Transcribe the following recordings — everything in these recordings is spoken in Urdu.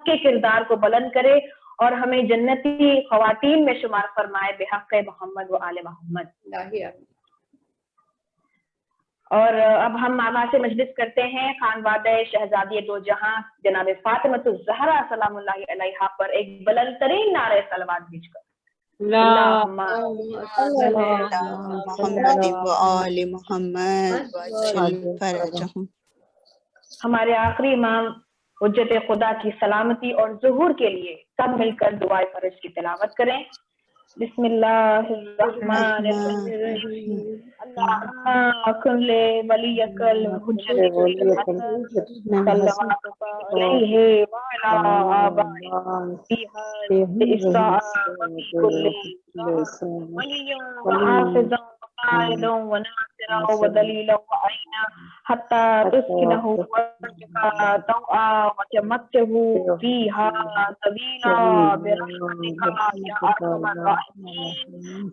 کے کردار کو بلند کرے اور ہمیں جنتی خواتین میں شمار فرمائے بحق محمد و آل محمد۔ اور اب ہم آغاز سے مجلس کرتے ہیں خانوادہ شہزادی دو جہاں جناب فاطمۃ الزہرا سلام اللہ علیہا پر ایک بلند ترین نعرہ صلوات بھیج کر اللہم محمد و آل محمد وجل فرجہم۔ ہمارے آخری امام حجت خدا کی سلامتی اور ظہور کے لیے سب مل کر دعائے فرج کی تلاوت کریں۔ بسم اللہ الرحمن الرحیم اللہم کن ولیک الحجت صلواتک علیہ وعلی آبائہ فی هذه الساعة وفی کل ولی وحافظا وقائدا وناصرا ودلیلا وعینا حتی تسکنہ وجهك طوعا وتمتعه فيها طويلا برحمتك يا ارحم الراحمين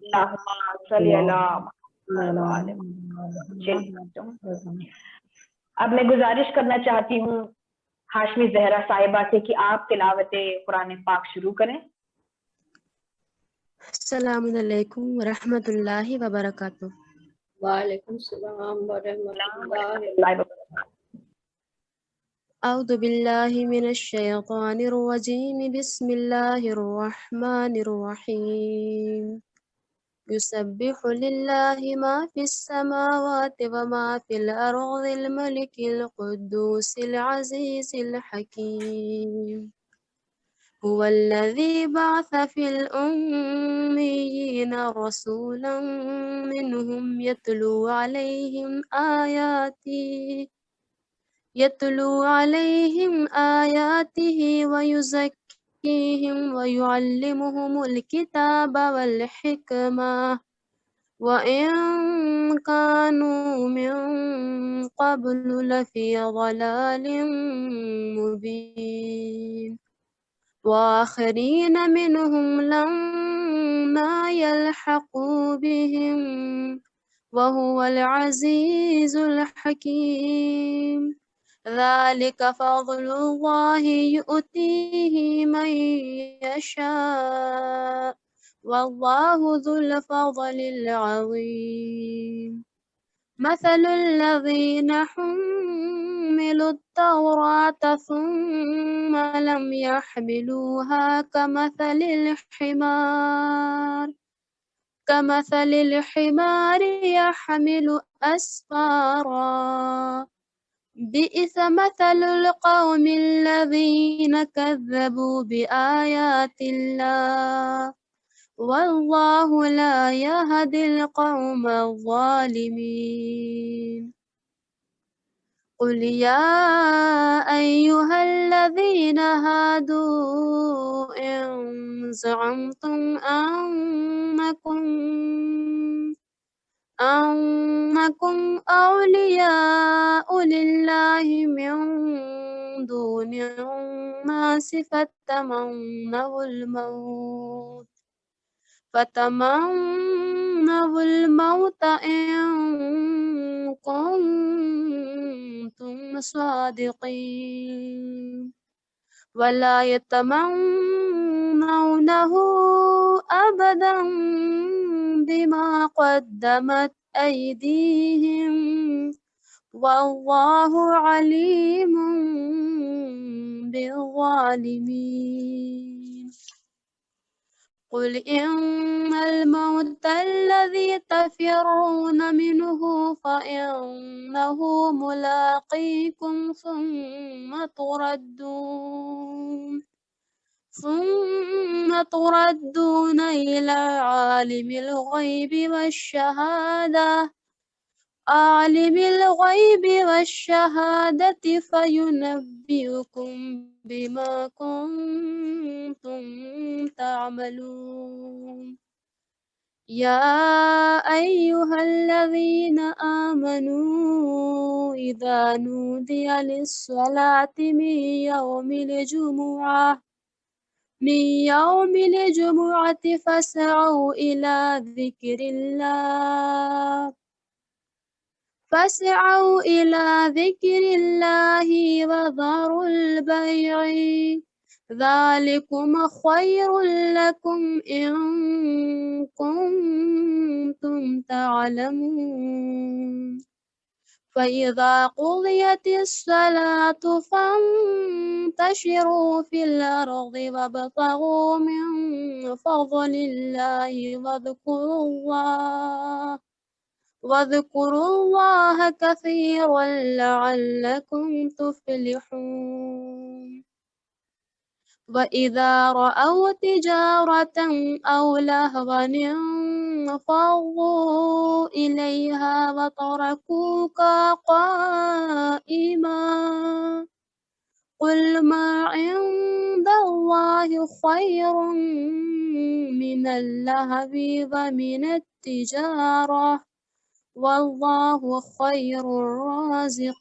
اللهم صل على محمد۔ اب میں گزارش کرنا چاہتی ہوں ہاشمی زہرا صاحبہ سے کہ آپ تلاوت قرآن پاک شروع کریں۔ السلام علیکم ورحمۃ اللہ وبرکاتہ۔ وعلیکم السلام ورحمۃ اللہ وبرکاتہ۔ اعوذ باللہ من الشیطان الرجیم بسم اللہ الرحمن الرحیم۔ یسبح للہ ما فی السماوات وما فی الارض الملک القدوس العزیز الحکیم۔ هو الذي بعث في الأميين رسولا منهم يتلو عليهم آياته ويزكيهم ويعلمهم الكتاب والحكمة وإن كانوا من قبل لفي ضلال مبين وآخرين منهم لما يلحقوا بهم وهو العزيز الحكيم۔ ذلك فضل الله يؤتيه من يشاء والله ذو الفضل العظيم۔ مثل الذين حملوا التوراة ثم لم يحملوها كمثل الحمار يحمل أسفارا بئس مثل القوم الذين كذبوا بآيات الله والله لا يهدي القوم الظالمين۔ قل يا أيها الذين هادوا إن زعمتم أنكم أولياء لله من دون الناس فتمنوا الموت إن كنتم صادقين ولا يتمنونه أبدا بما قدمت أيديهم والله عليم بالظالمين۔ قل إن الموت الذي تفرون منه فإنه ملاقيكم ثم تردون إلى عالم الغيب والشهادة فينبئكم بما كنتم تعملون۔ يا أيها الذين آمنوا إذا نودي للصلاة من يوم الجمعة فاسعوا إلى ذكر الله وذروا البيع ذلكم خير لكم إن كنتم تعلمون فإذا قضيت الصلاة فانتشروا في الأرض وابتغوا من فضل الله واذكروا الله كثيرا لعلكم تفلحون وإذا رأوا تجارة أو لهوا انفضوا إليها وتركوك قائما قل ما عند الله خير من اللهو ومن التجارة والله خير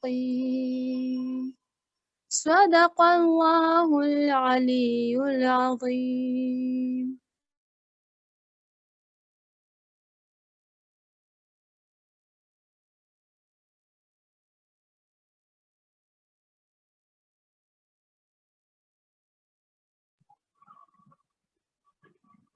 الرازقين صدق الله العلي العظيم.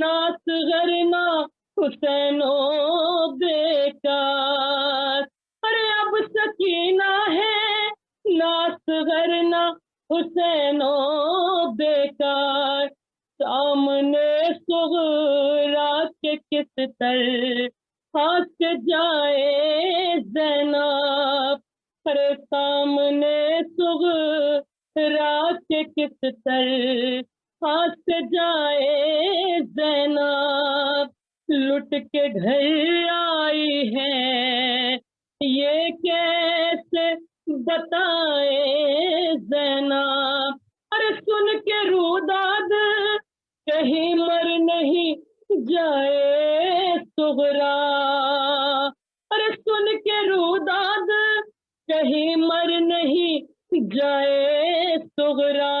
ناس غرنا حسینو بیکار، ارے اب سکینہ ہے ناس غرنا حسینو بیکار، سامنے صغرا کے کس طرح سے جائے زینب، ارے سامنے صغرا کے کس طرح سے جائے زینب، لٹ کے گھر آئی ہے یہ کیسے بتائے زینب، ارے سن کے روداد کہیں مر نہیں جائے صغرا، ارے سن کے روداد کہیں مر نہیں جائے صغرا،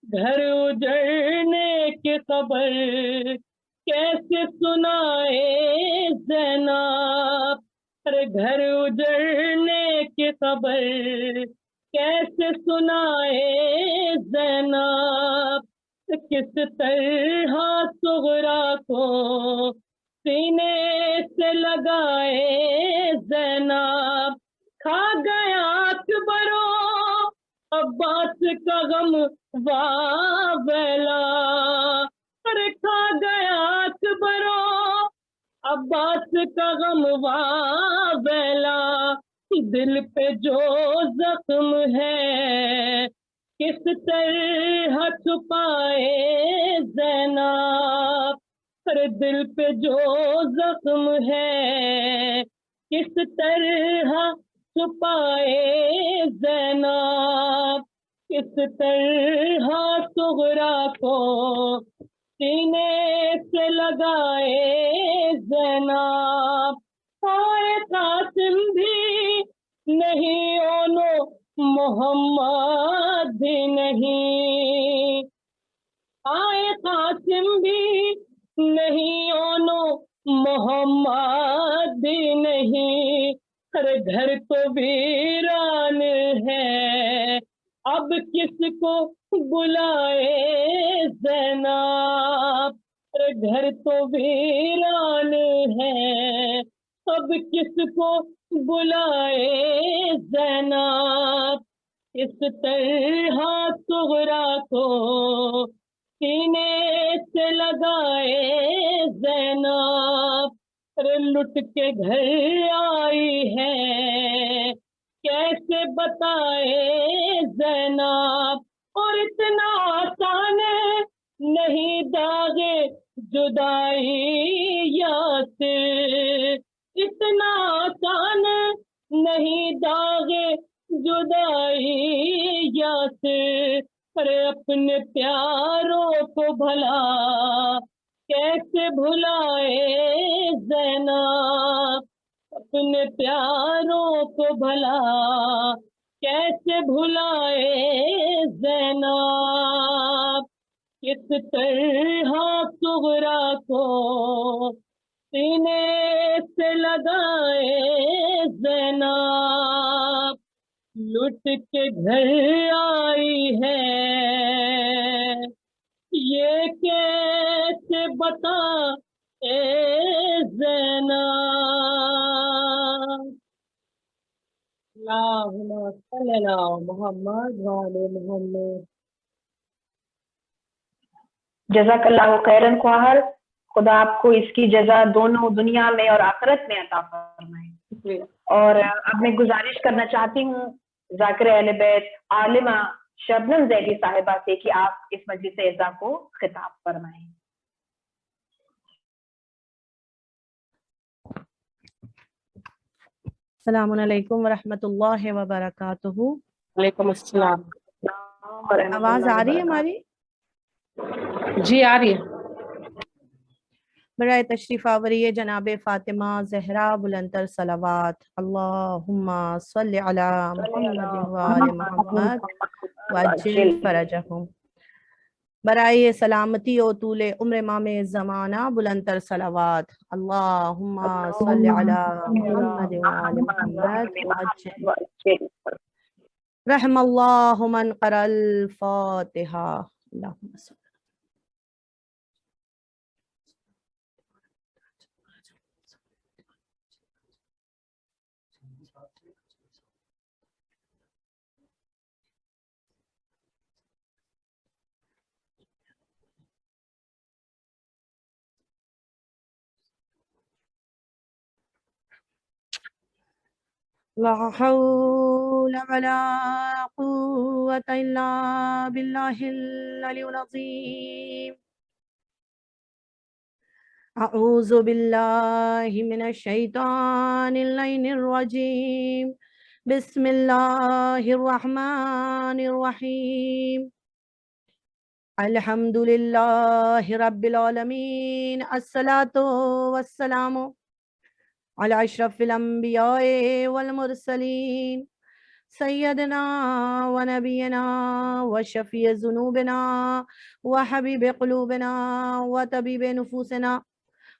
گھر اجڑنے کی خبر کیسے سنائے زینب، ارے گھر اجڑنے کی خبر کیسے سنائے زینب، کس طرح صغرا کو سینے سے لگائے زینب، کھا گیا اکبر و عباس کا غم واویلا، ارے کھا گیا اکبر و عباس کا غم واویلا، دل پہ جو زخم ہے کس طرح چھپائے زینب، ارے دل پہ جو زخم ہے کس طرح چھپائے زینب، کس طرح صغرا کو سینے سے لگائے زینب، آئے قاسم بھی نہیں اونو محمد بھی نہیں، آئے قاسم بھی نہیں اونو محمد بھی نہیں، ارے گھر تو ویران ہے اب کس کو بلائے زینب، ارے گھر تو ویران ہے اب کس کو بلائے زینب، اس طرح صغرا کو سینے سے لگائے زینب، ارے لٹ کے گھر آئی ہے کیسے بتائے زینب، اور اتنا آسان نہیں داغے جدائی یاسر، اتنا آسان نہیں داغے جدائی یاسر، ارے اپنے پیاروں کو بھلا کیسے بھلائے زینب، اپنے پیاروں کو بھلا کیسے بھلائے زینب، کس طرح صغرا کو سینے سے لگائے زینب، لٹ کے گھر آئی ہے یہ کیسے بتا اے زینب، اللہم صلی علی محمد وعلی محمد۔ جزاک اللہ خیرن خواہر، خدا آپ کو اس کی جزا دونوں دنیا میں اور آخرت میں عطا فرمائے۔ اور اب میں گزارش کرنا چاہتی ہوں ذاکر اہل بیت عالمہ شبنم زیدی صاحبہ سے کہ آپ اس مجلس اعزاء کو خطاب فرمائیں۔ السلام علیکم ورحمۃ اللہ وبرکاتہ۔ وعلیکم السلام۔ آواز آ رہی ہے ہماری؟ جی آ رہی ہے۔ برائے تشریف آوری جناب فاطمہ زہرا بلندر صلوات، اللہم صلی علی محمد وآل محمد وعجل فرجہم۔ برائے سلامتی و طول عمر امام زمانہ بلندر صلوات، اللہم صلی علی محمد وآل محمد وعجل۔ رحم اللہ من قرأ الفاتحہ۔ اللہم صلی لا حول ولا قوة إلا بالله العلي العظيم. أعوذ بالله من الشيطان اللعين الرجيم. بسم الله الرحمن الرحيم. الحمد لله رب العالمين. الصلاة والسلام على أشرف الأنبياء والمرسلين سيدنا ونبينا وشفيع ذنوبنا وحبيب قلوبنا وطبيب نفوسنا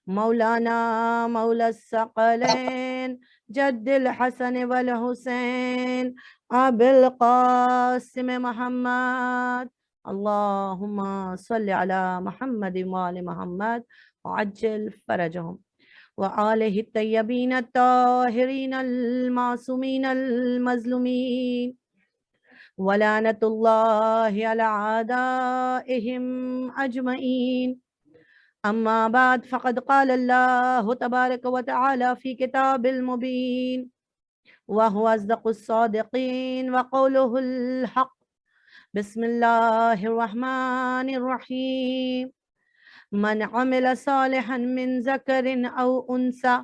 مولانا مولى الثقلين جد الحسن والحسين أبي القاسم محمد. اللهم صل على محمد وآل محمد وعجل فرجهم وآله الطيبين الطاهرين المعصومين المظلومين ولعنة الله على أعدائهم أجمعين. أما بعد فقد قال الله تبارك وتعالى في كتاب المبين وهو أصدق الصادقين وقوله الحق. بسم الله الرحمن الرحيم. من عمل صالحا من ذكر أو أنثى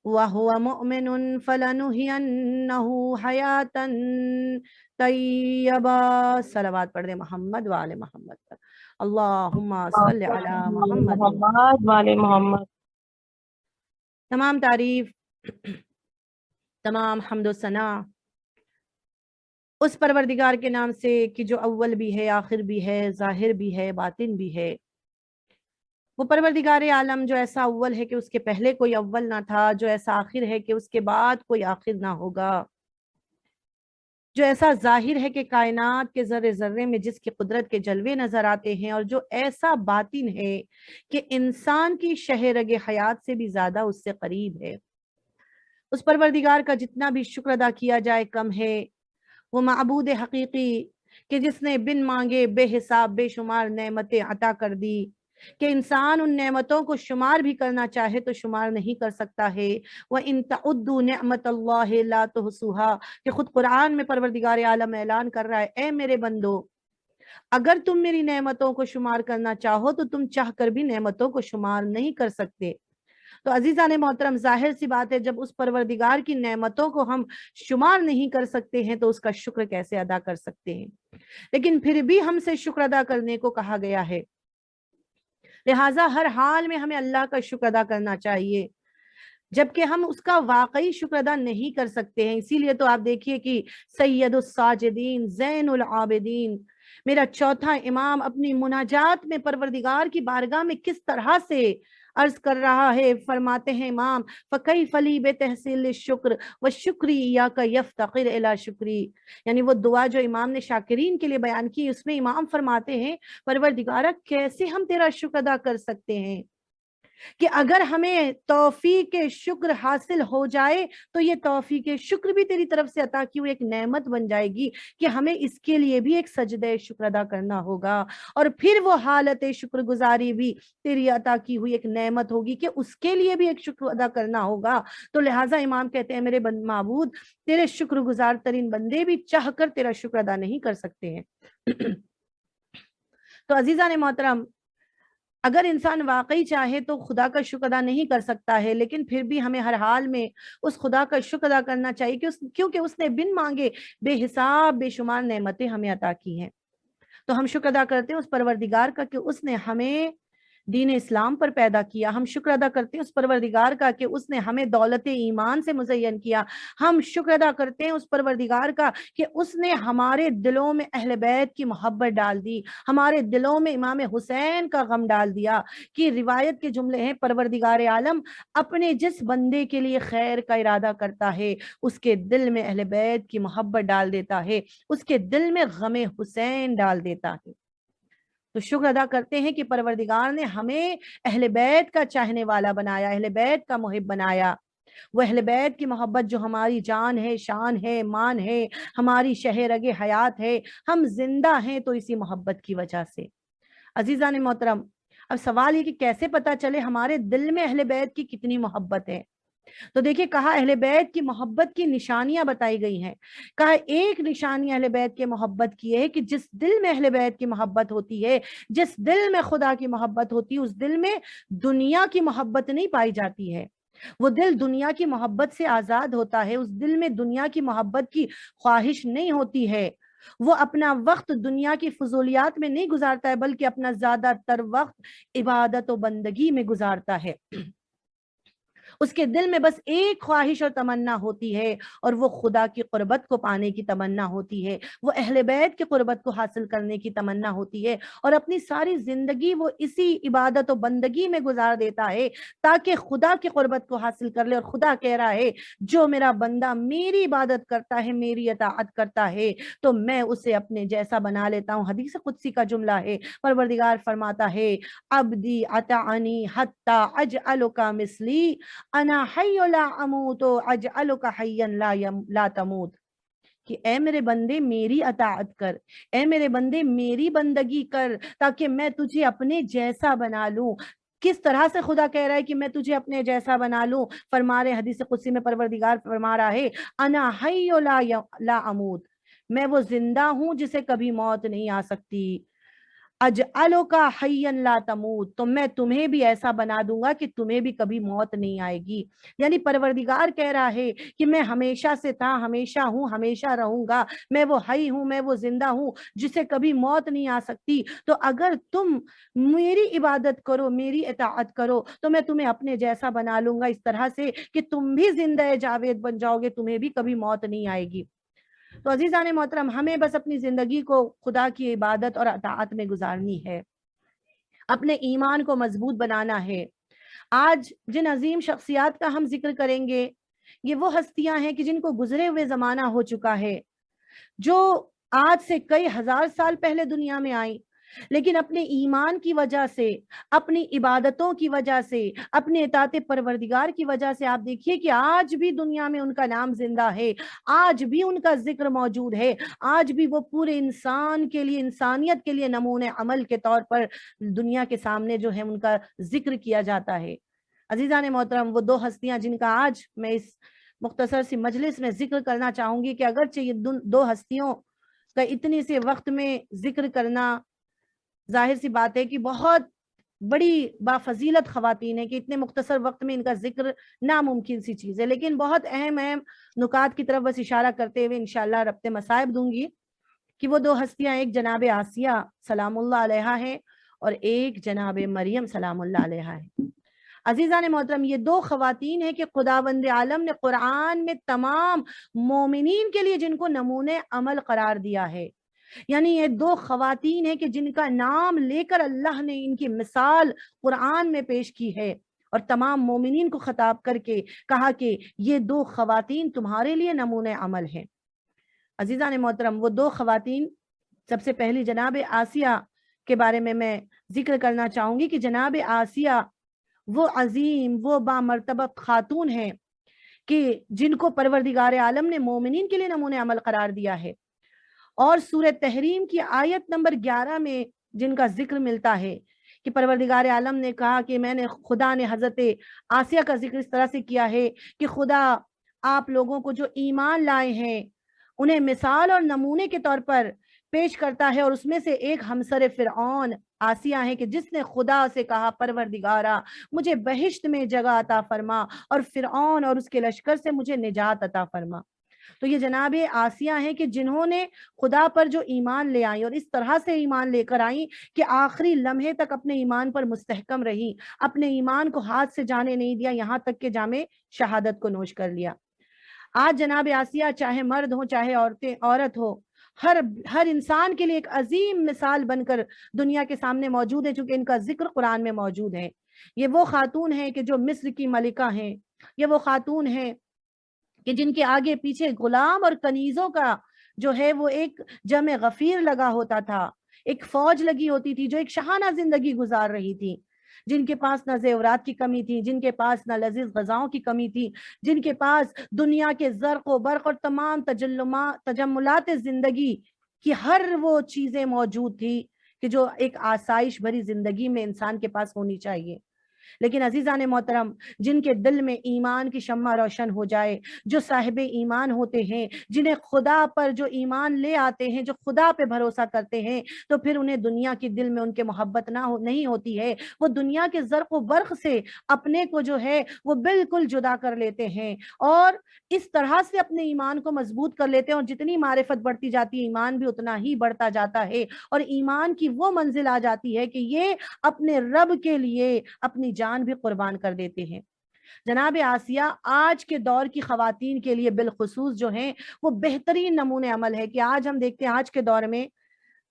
وهو مؤمن فلنحيينه حياة طیبہ. صلوات پڑھ دیں محمد وآل محمد پر. اللہم صلی علی محمد والے محمد. تمام تعریف، تمام حمد و ثنا اس پروردگار کے نام سے کہ جو اول بھی ہے، آخر بھی ہے، ظاہر بھی ہے، باطن بھی ہے. وہ پروردگار عالم جو ایسا اول ہے کہ اس کے پہلے کوئی اول نہ تھا، جو ایسا آخر ہے کہ اس کے بعد کوئی آخر نہ ہوگا، جو ایسا ظاہر ہے کہ کائنات کے ذرے ذرے میں جس کی قدرت کے جلوے نظر آتے ہیں، اور جو ایسا باطن ہے کہ انسان کی شہ رگ حیات سے بھی زیادہ اس سے قریب ہے. اس پروردگار کا جتنا بھی شکر ادا کیا جائے کم ہے. وہ معبود حقیقی کہ جس نے بن مانگے بے حساب بے شمار نعمتیں عطا کر دی، کہ انسان ان نعمتوں کو شمار بھی کرنا چاہے تو شمار نہیں کر سکتا ہے. وَإِن تَعُدُّوا نِعْمَةَ اللَّهِ لَا تُحْصُوهَا، کہ خود قرآن میں پروردگار عالم اعلان کر رہا ہے، اے میرے بندو اگر تم میری نعمتوں کو شمار کرنا چاہو تو تم چاہ کر بھی نعمتوں کو شمار نہیں کر سکتے. تو عزیزان محترم، ظاہر سی بات ہے جب اس پروردگار کی نعمتوں کو ہم شمار نہیں کر سکتے ہیں تو اس کا شکر کیسے ادا کر سکتے ہیں. لیکن پھر بھی ہم سے شکر ادا کرنے کو کہا گیا ہے، لہٰذا ہر حال میں ہمیں اللہ کا شکر ادا کرنا چاہیے، جبکہ ہم اس کا واقعی شکر ادا نہیں کر سکتے ہیں. اسی لیے تو آپ دیکھیے کہ سید الساجدین زین العابدین میرا چوتھا امام اپنی مناجات میں پروردگار کی بارگاہ میں کس طرح سے عرض کر رہا ہے. فرماتے ہیں امام فَكَيْفَ لِي بِتَحْصِيلِ الشُّكْرِ وَالشُّكْرِ إِيَّاكَ يَفْتَقِرُ إِلَى شُكْرِي. یعنی وہ دعا جو امام نے شاکرین کے لیے بیان کی، اس میں امام فرماتے ہیں پروردگارہ کیسے ہم تیرا شکر ادا کر سکتے ہیں کہ اگر ہمیں توفیق شکر حاصل ہو جائے تو یہ توفیق شکر بھی تیری طرف سے عطا کی ہوئی ایک نعمت بن جائے گی کہ ہمیں اس کے لیے بھی ایک سجدہ شکر ادا کرنا ہوگا، اور پھر وہ حالت شکر گزاری بھی تیری عطا کی ہوئی ایک نعمت ہوگی کہ اس کے لیے بھی ایک شکر ادا کرنا ہوگا. تو لہٰذا امام کہتے ہیں میرے معبود تیرے شکر گزار ترین بندے بھی چاہ کر تیرا شکر ادا نہیں کر سکتے ہیں. تو عزیزان محترم، اگر انسان واقعی چاہے تو خدا کا شکر ادا نہیں کر سکتا ہے، لیکن پھر بھی ہمیں ہر حال میں اس خدا کا شکر ادا کرنا چاہیے کیونکہ اس نے بن مانگے بے حساب بے شمار نعمتیں ہمیں عطا کی ہیں. تو ہم شکر ادا کرتے ہیں اس پروردگار کا کہ اس نے ہمیں دین اسلام پر پیدا کیا. ہم شکر ادا کرتے ہیں اس پروردگار کا کہ اس نے ہمیں دولت ایمان سے مزین کیا. ہم شکر ادا کرتے ہیں اس پروردگار کا کہ اس نے ہمارے دلوں میں اہل بیت کی محبت ڈال دی، ہمارے دلوں میں امام حسین کا غم ڈال دیا. کہ روایت کے جملے ہیں پروردگار عالم اپنے جس بندے کے لیے خیر کا ارادہ کرتا ہے اس کے دل میں اہل بیت کی محبت ڈال دیتا ہے، اس کے دل میں غم حسین ڈال دیتا ہے. تو شکر ادا کرتے ہیں کہ پروردگار نے ہمیں اہل بیت کا چاہنے والا بنایا، اہل بیت کا محب بنایا. وہ اہل بیت کی محبت جو ہماری جان ہے، شان ہے، مان ہے، ہماری شہ رگ حیات ہے، ہم زندہ ہیں تو اسی محبت کی وجہ سے۔ عزیزان محترم، اب سوال یہ کہ کیسے پتہ چلے ہمارے دل میں اہل بیت کی کتنی محبت ہے؟ تو دیکھیے کہا اہل بیت کی محبت کی نشانیاں بتائی گئی ہیں۔ کہا ایک نشانی اہل بیت کے محبت کی ہے کہ جس دل میں اہل بیت کی محبت ہوتی ہے، جس دل میں خدا کی محبت ہوتی ہے، اس دل میں دنیا کی محبت نہیں پائی جاتی ہے۔ وہ دل دنیا کی محبت سے آزاد ہوتا ہے، اس دل میں دنیا کی محبت کی خواہش نہیں ہوتی ہے۔ وہ اپنا وقت دنیا کی فضولیات میں نہیں گزارتا ہے، بلکہ اپنا زیادہ تر وقت عبادت و بندگی میں گزارتا ہے۔ اس کے دل میں بس ایک خواہش اور تمنا ہوتی ہے، اور وہ خدا کی قربت کو پانے کی تمنا ہوتی ہے، وہ اہل بیت کی قربت کو حاصل کرنے کی تمنا ہوتی ہے، اور اپنی ساری زندگی وہ اسی عبادت و بندگی میں گزار دیتا ہے تاکہ خدا کی قربت کو حاصل کر لے۔ اور خدا کہہ رہا ہے جو میرا بندہ میری عبادت کرتا ہے، میری اطاعت کرتا ہے، تو میں اسے اپنے جیسا بنا لیتا ہوں۔ حدیث قدسی کا جملہ ہے، پروردگار فرماتا ہے عبدی اطعنی حتی اجعلک مثلی انا حی لا اموت اجعلک حیا لا تموت، کہ اے میرے بندے میری اطاعت کر، اے میرے بندے میری بندگی کر، تاکہ میں تجھے اپنے جیسا بنا لوں۔ کس طرح سے خدا کہہ رہا ہے کہ میں تجھے اپنے جیسا بنا لوں؟ فرما رہے حدیث قدسی میں پروردگار فرما رہا ہے انا حی لا اموت، میں وہ زندہ ہوں جسے کبھی موت نہیں آ سکتی۔ اجعلک حیا لا تموت، تو میں تمہیں بھی ایسا بنا دوں گا کہ تمہیں بھی کبھی موت نہیں آئے گی۔ یعنی پروردگار کہہ رہا ہے کہ میں ہمیشہ سے تھا، ہمیشہ ہوں، ہمیشہ رہوں گا، میں وہ حی ہوں، میں وہ زندہ ہوں جسے کبھی موت نہیں آ سکتی۔ تو اگر تم میری عبادت کرو، میری اطاعت کرو، تو میں تمہیں اپنے جیسا بنا لوں گا، اس طرح سے کہ تم بھی زندہ جاوید بن جاؤ گے، تمہیں بھی کبھی موت نہیں آئے گی۔ تو عزیزان محترم، ہمیں بس اپنی زندگی کو خدا کی عبادت اور اطاعت میں گزارنی ہے، اپنے ایمان کو مضبوط بنانا ہے۔ آج جن عظیم شخصیات کا ہم ذکر کریں گے، یہ وہ ہستیاں ہیں کہ جن کو گزرے ہوئے زمانہ ہو چکا ہے، جو آج سے کئی ہزار سال پہلے دنیا میں آئیں، لیکن اپنے ایمان کی وجہ سے، اپنی عبادتوں کی وجہ سے، اپنے اطاعت پروردگار کی وجہ سے آپ دیکھیے کہ آج بھی دنیا میں ان کا نام زندہ ہے، آج بھی ان کا ذکر موجود ہے، آج بھی وہ پورے انسان کے لیے، انسانیت کے لیے نمونے عمل کے طور پر دنیا کے سامنے جو ہے ان کا ذکر کیا جاتا ہے۔ عزیزان محترم، وہ دو ہستیاں جن کا آج میں اس مختصر سی مجلس میں ذکر کرنا چاہوں گی، کہ اگرچہ یہ دو ہستیوں کا اتنی سے وقت میں ذکر کرنا ظاہر سی بات ہے کہ بہت بڑی بافضیلت خواتین ہیں، کہ اتنے مختصر وقت میں ان کا ذکر ناممکن سی چیز ہے، لیکن بہت اہم نکات کی طرف بس اشارہ کرتے ہوئے انشاءاللہ ربط مصائب دوں گی، کہ وہ دو ہستیاں ایک جناب آسیہ سلام اللہ علیہا ہیں، اور ایک جناب مریم سلام اللہ علیہا ہیں۔ عزیزان محترم، یہ دو خواتین ہیں کہ خداوند عالم نے قرآن میں تمام مومنین کے لیے جن کو نمونے عمل قرار دیا ہے۔ یعنی یہ دو خواتین ہیں کہ جن کا نام لے کر اللہ نے ان کی مثال قرآن میں پیش کی ہے، اور تمام مومنین کو خطاب کر کے کہا کہ یہ دو خواتین تمہارے لیے نمونے عمل ہیں۔ عزیزان محترم، وہ دو خواتین، سب سے پہلی جناب آسیہ کے بارے میں ذکر کرنا چاہوں گی، کہ جناب آسیہ وہ عظیم، وہ بامرتبہ خاتون ہیں کہ جن کو پروردگار عالم نے مومنین کے لیے نمونے عمل قرار دیا ہے، اور سورہ تحریم کی آیت نمبر 11 میں جن کا ذکر ملتا ہے کہ پروردگار عالم نے کہا کہ خدا نے حضرت آسیہ کا ذکر اس طرح سے کیا ہے کہ خدا آپ لوگوں کو جو ایمان لائے ہیں انہیں مثال اور نمونے کے طور پر پیش کرتا ہے، اور اس میں سے ایک ہمسر فرعون آسیہ ہیں کہ جس نے خدا سے کہا پروردگارا مجھے بہشت میں جگہ عطا فرما، اور فرعون اور اس کے لشکر سے مجھے نجات عطا فرما۔ تو یہ جناب آسیہ ہیں کہ جنہوں نے خدا پر جو ایمان لے آئیں، اور اس طرح سے ایمان لے کر آئیں کہ آخری لمحے تک اپنے ایمان پر مستحکم رہی، اپنے ایمان کو ہاتھ سے جانے نہیں دیا، یہاں تک کہ جامِ شہادت کو نوش کر لیا۔ آج جناب آسیہ چاہے مرد ہو چاہے عورت ہو، ہر انسان کے لیے ایک عظیم مثال بن کر دنیا کے سامنے موجود ہے، چونکہ ان کا ذکر قرآن میں موجود ہے۔ یہ وہ خاتون ہیں کہ جو مصر کی ملکہ ہیں، یہ وہ خاتون ہیں کہ جن کے آگے پیچھے غلام اور کنیزوں کا جو ہے وہ ایک جمع غفیر لگا ہوتا تھا، ایک فوج لگی ہوتی تھی جو ایک شاہانہ زندگی گزار رہی تھی۔ جن کے پاس نہ زیورات کی کمی تھی، جن کے پاس نہ لذیذ غذاؤں کی کمی تھی، جن کے پاس دنیا کے زرق و برق اور تمام تجملات زندگی کی ہر وہ چیزیں موجود تھی کہ جو ایک آسائش بھری زندگی میں انسان کے پاس ہونی چاہیے۔ لیکن عزیزان محترم، جن کے دل میں ایمان کی شمع روشن ہو جائے، جو صاحب ایمان ہوتے ہیں، جنہیں خدا پر جو ایمان لے آتے ہیں، جو خدا پہ بھروسہ کرتے ہیں، تو پھر انہیں دنیا کی دل میں ان کے محبت نہیں ہوتی ہے۔ وہ دنیا کے زرق و برق سے اپنے کو جو ہے وہ بالکل جدا کر لیتے ہیں اور اس طرح سے اپنے ایمان کو مضبوط کر لیتے ہیں، اور جتنی معرفت بڑھتی جاتی ہے ایمان بھی اتنا ہی بڑھتا جاتا ہے، اور ایمان کی وہ منزل آ جاتی ہے کہ یہ اپنے رب کے لیے اپنی جان بھی قربان کر دیتے ہیں۔ جناب آسیہ آج کے دور کی خواتین کے لیے بالخصوص جو ہیں وہ بہترین نمونے عمل ہے کہ آج ہم دیکھتے ہیں آج کے دور میں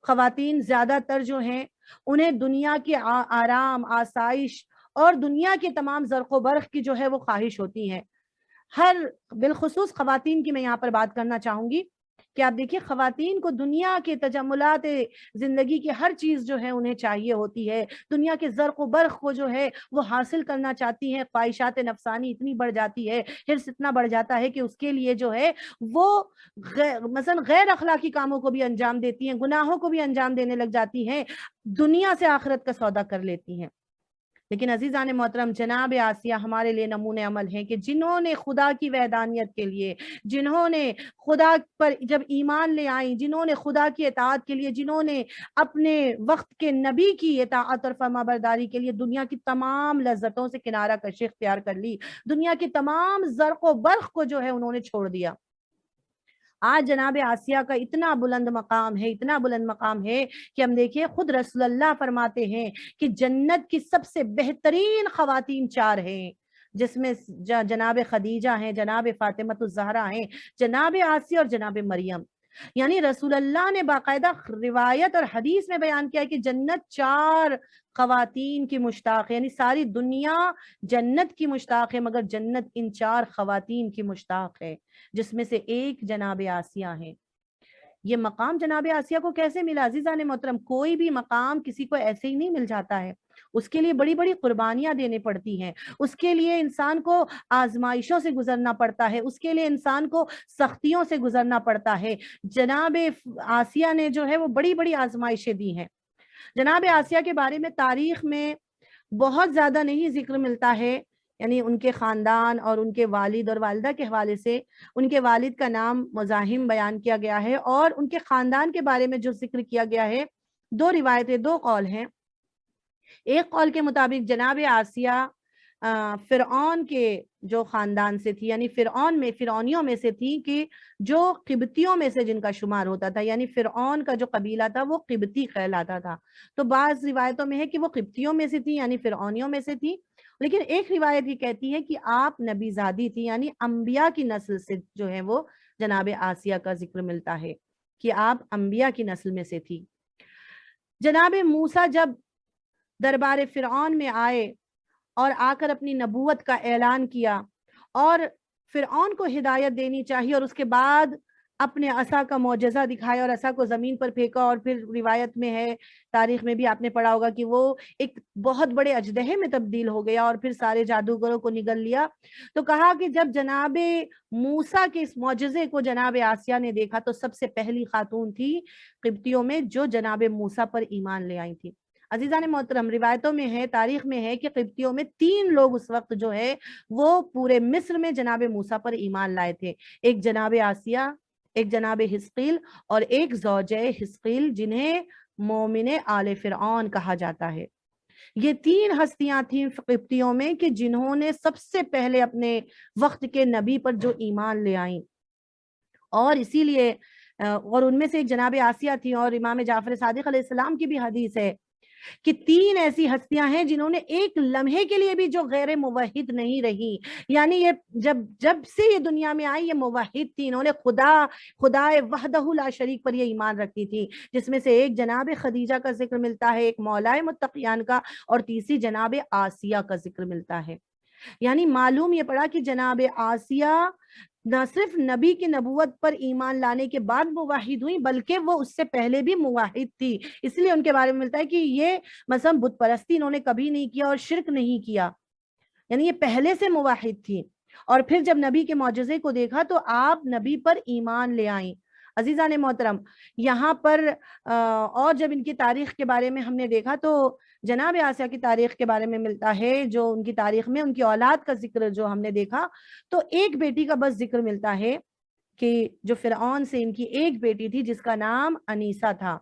خواتین زیادہ تر جو ہیں انہیں دنیا کے آرام، آسائش اور دنیا کے تمام زرق و برق کی جو ہے وہ خواہش ہوتی ہیں۔ بالخصوص خواتین کی میں یہاں پر بات کرنا چاہوں گی کہ آپ دیکھیے خواتین کو دنیا کے تجملات زندگی کی ہر چیز جو ہے انہیں چاہیے ہوتی ہے، دنیا کے زرق و برق کو جو ہے وہ حاصل کرنا چاہتی ہیں، خواہشات نفسانی اتنی بڑھ جاتی ہے، حرص اتنا بڑھ جاتا ہے کہ اس کے لیے جو ہے وہ مثلا غیر اخلاقی کاموں کو بھی انجام دیتی ہیں، گناہوں کو بھی انجام دینے لگ جاتی ہیں، دنیا سے آخرت کا سودا کر لیتی ہیں۔ لیکن عزیزان محترم، جناب آسیہ ہمارے لیے نمونے عمل ہیں کہ جنہوں نے خدا کی وحدانیت کے لیے، جنہوں نے خدا پر جب ایمان لے آئیں، جنہوں نے خدا کی اطاعت کے لیے، جنہوں نے اپنے وقت کے نبی کی اطاعت اور فرمانبرداری کے لیے دنیا کی تمام لذتوں سے کنارہ کشی اختیار کر لی، دنیا کی تمام زرق و برق کو جو ہے انہوں نے چھوڑ دیا۔ آج جناب آسیہ کا اتنا بلند مقام ہے، اتنا بلند مقام ہے کہ ہم دیکھیں خود رسول اللہ فرماتے ہیں کہ جنت کی سب سے بہترین خواتین 4 ہیں، جس میں جناب خدیجہ ہیں، جناب فاطمہ الزہرا ہیں، جناب آسیہ اور جناب مریم۔ یعنی رسول اللہ نے باقاعدہ روایت اور حدیث میں بیان کیا ہے کہ جنت 4 خواتین کی مشتاق ہے، یعنی ساری دنیا جنت کی مشتاق ہے مگر جنت ان 4 خواتین کی مشتاق ہے، جس میں سے ایک جناب آسیہ ہیں۔ یہ مقام جناب آسیہ کو کیسے ملا؟ عزیزان محترم، کوئی بھی مقام کسی کو ایسے ہی نہیں مل جاتا ہے، اس کے لیے بڑی بڑی قربانیاں دینے پڑتی ہیں، اس کے لیے انسان کو آزمائشوں سے گزرنا پڑتا ہے، اس کے لیے انسان کو سختیوں سے گزرنا پڑتا ہے۔ جناب آسیہ نے جو ہے وہ بڑی بڑی آزمائشیں دی ہیں۔ جناب آسیہ کے بارے میں تاریخ میں بہت زیادہ نہیں ذکر ملتا ہے، یعنی ان کے خاندان اور ان کے والد اور والدہ کے حوالے سے ان کے والد کا نام مزاحم بیان کیا گیا ہے، اور ان کے خاندان کے بارے میں جو ذکر کیا گیا ہے 2 روایتیں، 2 قول ہیں۔ ایک قول کے مطابق جناب آسیہ فرعون کے جو خاندان سے تھی، یعنی فرعونیوں میں سے تھی کہ جو قبطیوں میں سے جن کا شمار ہوتا تھا، یعنی فرعون کا جو قبیلہ تھا وہ قبطی کہلاتا تھا۔ تو بعض روایتوں میں ہے کہ وہ قبطیوں میں سے تھی، یعنی فرعونیوں میں سے تھی، لیکن ایک روایت یہ کہتی ہے کہ آپ نبی زادی تھی، یعنی انبیاء کی نسل سے جو ہے وہ جناب آسیہ کا ذکر ملتا ہے کہ آپ انبیاء کی نسل میں سے تھی۔ جناب موسیٰ جب دربار فرعون میں آئے اور آ کر اپنی نبوت کا اعلان کیا اور فرعون کو ہدایت دینی چاہیے، اور اس کے بعد اپنے عصا کا معجزہ دکھایا اور عصا کو زمین پر پھینکا، اور پھر روایت میں ہے، تاریخ میں بھی آپ نے پڑھا ہوگا کہ وہ ایک بہت بڑے اژدہے میں تبدیل ہو گیا اور پھر سارے جادوگروں کو نگل لیا۔ تو کہا کہ جب جناب موسیٰ کے اس معجزے کو جناب آسیہ نے دیکھا تو سب سے پہلی خاتون تھی قبطیوں میں جو جناب موسیٰ پر ایمان لے آئی تھی۔ عزیزان محترم، روایتوں میں ہے، تاریخ میں ہے کہ قبطیوں میں 3 لوگ اس وقت جو ہے وہ پورے مصر میں جناب موسیٰ پر ایمان لائے تھے، ایک جناب آسیہ، ایک جناب حزقیل اور ایک زوجہ حزقیل جنہیں مومن آل فرعون کہا جاتا ہے۔ یہ 3 ہستیاں تھیں قبطیوں میں کہ جنہوں نے سب سے پہلے اپنے وقت کے نبی پر جو ایمان لے آئیں، اور اسی لیے اور ان میں سے ایک جناب آسیہ تھی، اور امام جعفر صادق علیہ السلام کی بھی حدیث ہے کہ 3 ایسی ہستیاں ہیں جنہوں نے ایک لمحے کے لیے بھی جو غیر موحد نہیں رہی، یعنی یہ جب سے یہ دنیا میں آئی یہ موحد تھی، انہوں نے خدا وحدہ لا شریک پر یہ ایمان رکھتی تھی، جس میں سے ایک جناب خدیجہ کا ذکر ملتا ہے، ایک مولائے متقیان کا، اور تیسری جناب آسیہ کا ذکر ملتا ہے۔ یعنی معلوم یہ پڑا کہ جناب آسیہ نہ صرف نبی کی نبوت پر ایمان لانے کے بعد موحد ہوئی بلکہ وہ اس سے پہلے بھی موحد تھی. اس لیے ان کے بارے میں ملتا ہے کہ یہ مثلا بت پرستی انہوں نے کبھی نہیں کیا اور شرک نہیں کیا، یعنی یہ پہلے سے موحد تھی. اور پھر جب نبی کے معجزے کو دیکھا تو آپ نبی پر ایمان لے آئیں. عزیزان محترم، یہاں پر اور جب ان کی تاریخ کے بارے میں ہم نے دیکھا تو جناب آسیہ کی تاریخ کے بارے میں ملتا ہے، جو ان کی تاریخ میں ان کی اولاد کا ذکر جو ہم نے دیکھا تو ایک بیٹی کا بس ذکر ملتا ہے کہ جو فرعون سے ان کی ایک بیٹی تھی جس کا نام انیسہ تھا،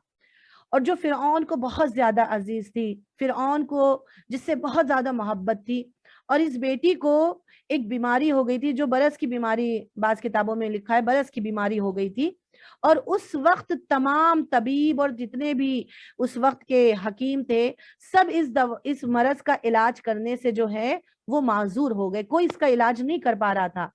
اور جو فرعون کو بہت زیادہ عزیز تھی، فرعون کو جس سے بہت زیادہ محبت تھی. اور اس بیٹی کو ایک بیماری ہو گئی تھی، جو برس کی بیماری، بعض کتابوں میں لکھا ہے برس کی بیماری ہو گئی تھی. اور اس وقت تمام طبیب اور جتنے بھی اس وقت کے حکیم تھے سب اس مرض کا علاج کرنے سے جو ہے وہ معذور ہو گئے، کوئی اس کا علاج نہیں کر پا رہا تھا.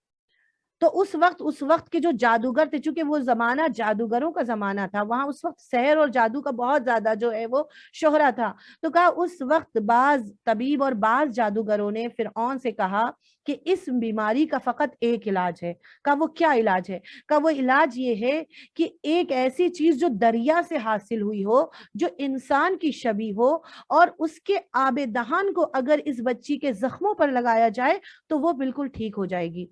تو اس وقت کے جو جادوگر تھے، چونکہ وہ زمانہ جادوگروں کا زمانہ تھا، وہاں اس وقت سحر اور جادو کا بہت زیادہ جو ہے وہ شہرہ تھا، تو کہا اس وقت بعض طبیب اور بعض جادوگروں نے فرعون سے کہا کہ اس بیماری کا فقط ایک علاج ہے. کہا وہ کیا علاج ہے؟ کہا وہ علاج یہ ہے کہ ایک ایسی چیز جو دریا سے حاصل ہوئی ہو، جو انسان کی شبیہ ہو، اور اس کے آب دہن کو اگر اس بچی کے زخموں پر لگایا جائے تو وہ بالکل ٹھیک ہو جائے گی.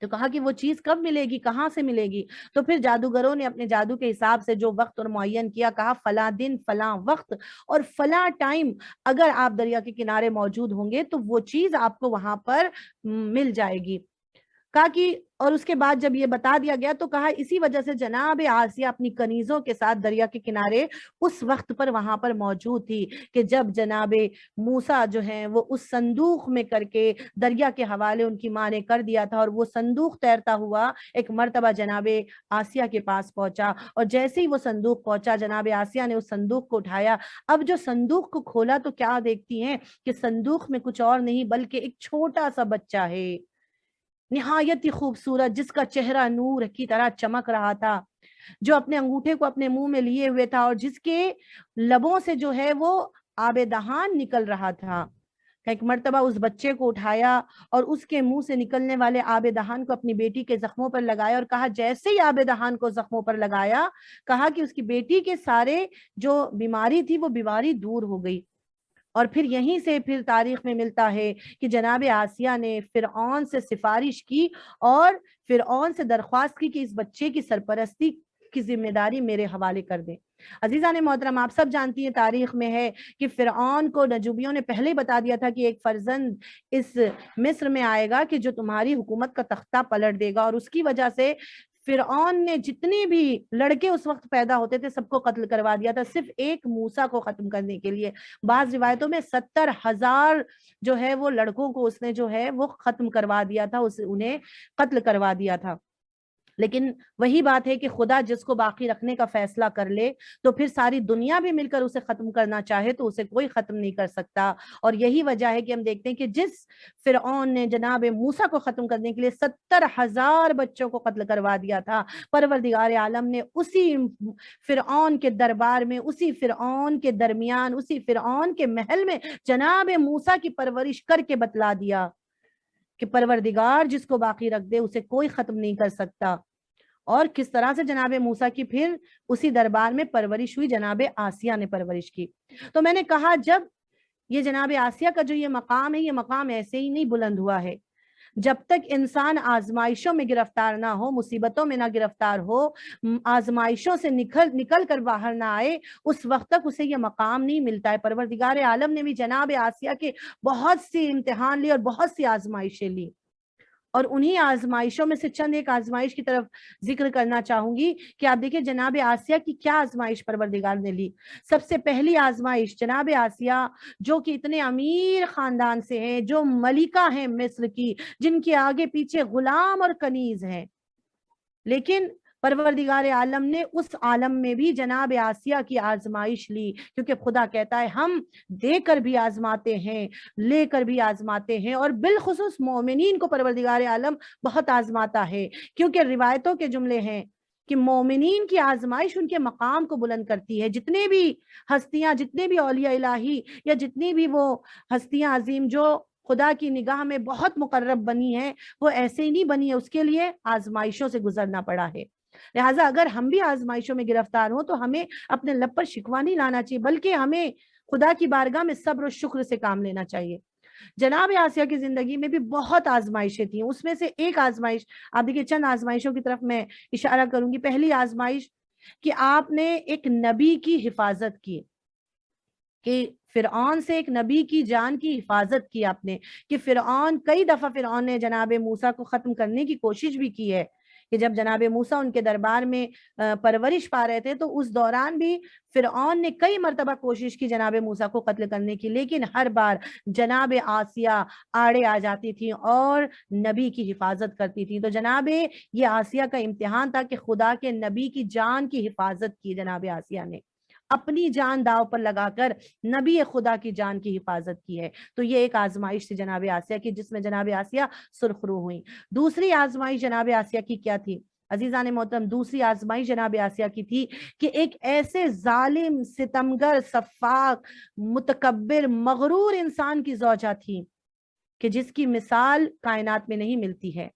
تو کہا کہ وہ چیز کب ملے گی، کہاں سے ملے گی؟ تو پھر جادوگروں نے اپنے جادو کے حساب سے جو وقت اور معین کیا، کہا فلاں دن فلاں وقت اور فلاں ٹائم اگر آپ دریا کے کنارے موجود ہوں گے تو وہ چیز آپ کو وہاں پر مل جائے گی. کہا کہ اور اس کے بعد جب یہ بتا دیا گیا تو کہا اسی وجہ سے جناب آسیہ اپنی کنیزوں کے ساتھ دریا کے کنارے اس وقت پر وہاں پر موجود تھی کہ جب جناب موسیٰ جو ہیں وہ اس صندوق میں کر کے دریا کے حوالے ان کی ماں نے کر دیا تھا، اور وہ صندوق تیرتا ہوا ایک مرتبہ جناب آسیہ کے پاس پہنچا، اور جیسے ہی وہ صندوق پہنچا جناب آسیہ نے اس صندوق کو اٹھایا. اب جو صندوق کو کھولا تو کیا دیکھتی ہیں کہ صندوق میں کچھ اور نہیں بلکہ ایک چھوٹا سا بچہ ہے، نہایت ہی خوبصورت، جس کا چہرہ نور کی طرح چمک رہا تھا، جو اپنے انگوٹھے کو اپنے منہ میں لیے ہوئے تھا، اور جس کے لبوں سے جو ہے وہ آب دہان نکل رہا تھا. ایک مرتبہ اس بچے کو اٹھایا اور اس کے منہ سے نکلنے والے آب دہان کو اپنی بیٹی کے زخموں پر لگایا، اور کہا جیسے ہی آب دہان کو زخموں پر لگایا، کہا کہ اس کی بیٹی کے سارے جو بیماری تھی وہ بیماری دور ہو گئی. اور پھر یہیں سے پھر تاریخ میں ملتا ہے کہ جناب آسیہ نے فرعون سے سفارش کی اور فرعون سے درخواست کی کہ اس بچے کی سرپرستی کی ذمہ داری میرے حوالے کر دیں. عزیزان محترم، آپ سب جانتی ہیں تاریخ میں ہے کہ فرعون کو نجومیوں نے پہلے ہی بتا دیا تھا کہ ایک فرزند اس مصر میں آئے گا کہ جو تمہاری حکومت کا تختہ پلٹ دے گا، اور اس کی وجہ سے فرعون نے جتنے بھی لڑکے اس وقت پیدا ہوتے تھے سب کو قتل کروا دیا تھا، صرف ایک موسیٰ کو ختم کرنے کے لیے. بعض روایتوں میں 70,000 جو ہے وہ لڑکوں کو اس نے جو ہے وہ ختم کروا دیا تھا، انہیں قتل کروا دیا تھا. لیکن وہی بات ہے کہ خدا جس کو باقی رکھنے کا فیصلہ کر لے تو پھر ساری دنیا بھی مل کر اسے ختم کرنا چاہے تو اسے کوئی ختم نہیں کر سکتا. اور یہی وجہ ہے کہ ہم دیکھتے ہیں کہ جس فرعون نے جناب موسیٰ کو ختم کرنے کے لیے 70,000 بچوں کو قتل کروا دیا تھا، پروردگار عالم نے اسی فرعون کے دربار میں، اسی فرعون کے درمیان، اسی فرعون کے محل میں جناب موسیٰ کی پرورش کر کے بتلا دیا کہ پروردگار جس کو باقی رکھ دے اسے کوئی ختم نہیں کر سکتا. اور کس طرح سے جناب موسیٰ کی پھر اسی دربار میں پرورش ہوئی، جناب آسیہ نے پرورش کی. تو میں نے کہا جب یہ جناب آسیہ کا جو یہ مقام ہے، یہ مقام ایسے ہی نہیں بلند ہوا ہے. جب تک انسان آزمائشوں میں گرفتار نہ ہو، مصیبتوں میں نہ گرفتار ہو، آزمائشوں سے نکل کر باہر نہ آئے، اس وقت تک اسے یہ مقام نہیں ملتا ہے. پروردگار عالم نے بھی جناب آسیہ کے بہت سی امتحان لی اور بہت سی آزمائشیں لی، اور انہی آزمائشوں میں سے چند ایک آزمائش کی طرف ذکر کرنا چاہوں گی کہ آپ دیکھیں جناب آسیہ کی کیا آزمائش پروردگار نے لی. سب سے پہلی آزمائش جناب آسیہ جو کہ اتنے امیر خاندان سے ہیں، جو ملکہ ہیں مصر کی، جن کے آگے پیچھے غلام اور کنیز ہیں، لیکن پروردگار عالم نے اس عالم میں بھی جناب آسیہ کی آزمائش لی، کیونکہ خدا کہتا ہے ہم دے کر بھی آزماتے ہیں، لے کر بھی آزماتے ہیں، اور بالخصوص مومنین کو پروردگار عالم بہت آزماتا ہے، کیونکہ روایتوں کے جملے ہیں کہ مومنین کی آزمائش ان کے مقام کو بلند کرتی ہے. جتنے بھی ہستیاں، جتنے بھی اولیاء الہی یا جتنی بھی وہ ہستیاں عظیم جو خدا کی نگاہ میں بہت مقرب بنی ہے، وہ ایسے ہی نہیں بنی ہے، اس کے لیے آزمائشوں سے گزرنا پڑا ہے۔ لہٰذا اگر ہم بھی آزمائشوں میں گرفتار ہوں تو ہمیں اپنے لب پر شکوہ نہیں لانا چاہیے، بلکہ ہمیں خدا کی بارگاہ میں صبر و شکر سے کام لینا چاہیے۔ جناب آسیہ کی زندگی میں بھی بہت آزمائشیں تھیں، اس میں سے ایک آزمائش آپ دیکھیے، چند آزمائشوں کی طرف میں اشارہ کروں گی۔ پہلی آزمائش کہ آپ نے ایک نبی کی حفاظت کی، کہ فرعون سے ایک نبی کی جان کی حفاظت کی آپ نے، کہ فرعون کئی دفعہ فرعون نے جناب موسیٰ کو ختم کرنے کی کوشش بھی کی ہے، کہ جب جناب موسیٰ ان کے دربار میں پرورش پا رہے تھے تو اس دوران بھی فرعون نے کئی مرتبہ کوشش کی جناب موسیٰ کو قتل کرنے کی، لیکن ہر بار جناب آسیہ آڑے آ جاتی تھی اور نبی کی حفاظت کرتی تھی۔ تو جناب یہ آسیہ کا امتحان تھا کہ خدا کے نبی کی جان کی حفاظت کی جناب آسیہ نے، اپنی جان داؤ پر لگا کر نبی خدا کی جان کی حفاظت کی ہے۔ تو یہ ایک آزمائش تھی جناب آسیہ کی، جس میں جناب آسیہ سرخ رو ہوئی۔ دوسری آزمائش جناب آسیہ کی کیا تھی عزیزان محترم؟ دوسری آزمائش جناب آسیہ کی تھی کہ ایک ایسے ظالم، ستمگر، سفاک، متکبر، مغرور انسان کی زوجہ تھی کہ جس کی مثال کائنات میں نہیں ملتی ہے،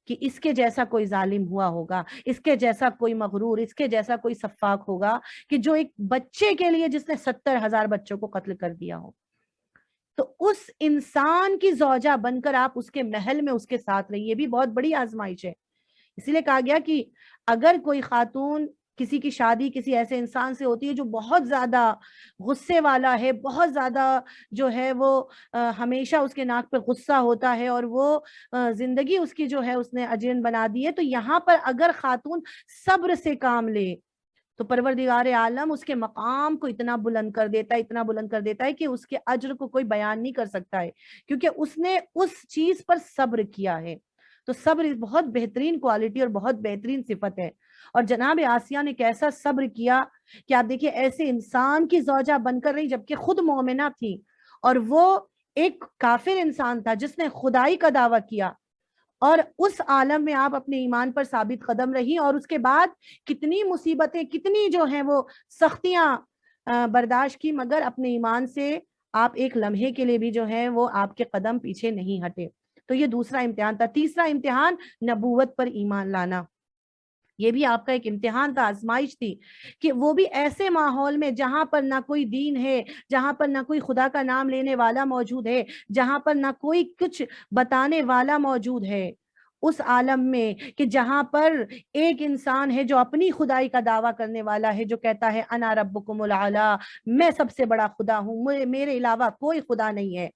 کہ اس کے جیسا کوئی ظالم ہوا ہوگا، اس کے جیسا کوئی مغرور، اس کے جیسا کوئی سفاک ہوگا، کہ جو ایک بچے کے لیے جس نے 70,000 بچوں کو قتل کر دیا ہو۔ تو اس انسان کی زوجہ بن کر آپ اس کے محل میں اس کے ساتھ رہی، یہ بھی بہت بڑی آزمائش ہے۔ اسی لیے کہا گیا کہ اگر کوئی خاتون کسی کی شادی کسی ایسے انسان سے ہوتی ہے جو بہت زیادہ غصے والا ہے، بہت زیادہ جو ہے وہ ہمیشہ اس کے ناک پہ غصہ ہوتا ہے اور وہ زندگی اس کی جو ہے اس نے اجین بنا دی ہے، تو یہاں پر اگر خاتون صبر سے کام لے تو پروردگار عالم اس کے مقام کو اتنا بلند کر دیتا ہے، اتنا بلند کر دیتا ہے کہ اس کے اجر کو کوئی بیان نہیں کر سکتا ہے، کیونکہ اس نے اس چیز پر صبر کیا ہے۔ تو صبر بہت بہترین کوالٹی اور بہت بہترین صفت ہے۔ اور جناب آسیہ نے کیسا صبر کیا کہ آپ دیکھیے ایسے انسان کی زوجہ بن کر رہی جبکہ خود مومنہ تھی، اور وہ ایک کافر انسان تھا جس نے خدائی کا دعویٰ کیا، اور اس عالم میں آپ اپنے ایمان پر ثابت قدم رہی، اور اس کے بعد کتنی مصیبتیں، کتنی جو ہیں وہ سختیاں برداشت کی، مگر اپنے ایمان سے آپ ایک لمحے کے لیے بھی جو ہے وہ آپ کے قدم پیچھے نہیں ہٹے۔ تو یہ دوسرا امتحان تھا۔ تیسرا امتحان نبوت پر ایمان لانا، یہ بھی آپ کا ایک امتحان تھا، آزمائش تھی، کہ وہ بھی ایسے ماحول میں جہاں پر نہ کوئی دین ہے، جہاں پر نہ کوئی خدا کا نام لینے والا موجود ہے، جہاں پر نہ کوئی کچھ بتانے والا موجود ہے، اس عالم میں کہ جہاں پر ایک انسان ہے جو اپنی خدائی کا دعویٰ کرنے والا ہے، جو کہتا ہے انا ربکم الاعلی، میں سب سے بڑا خدا ہوں، میرے علاوہ کوئی خدا نہیں ہے۔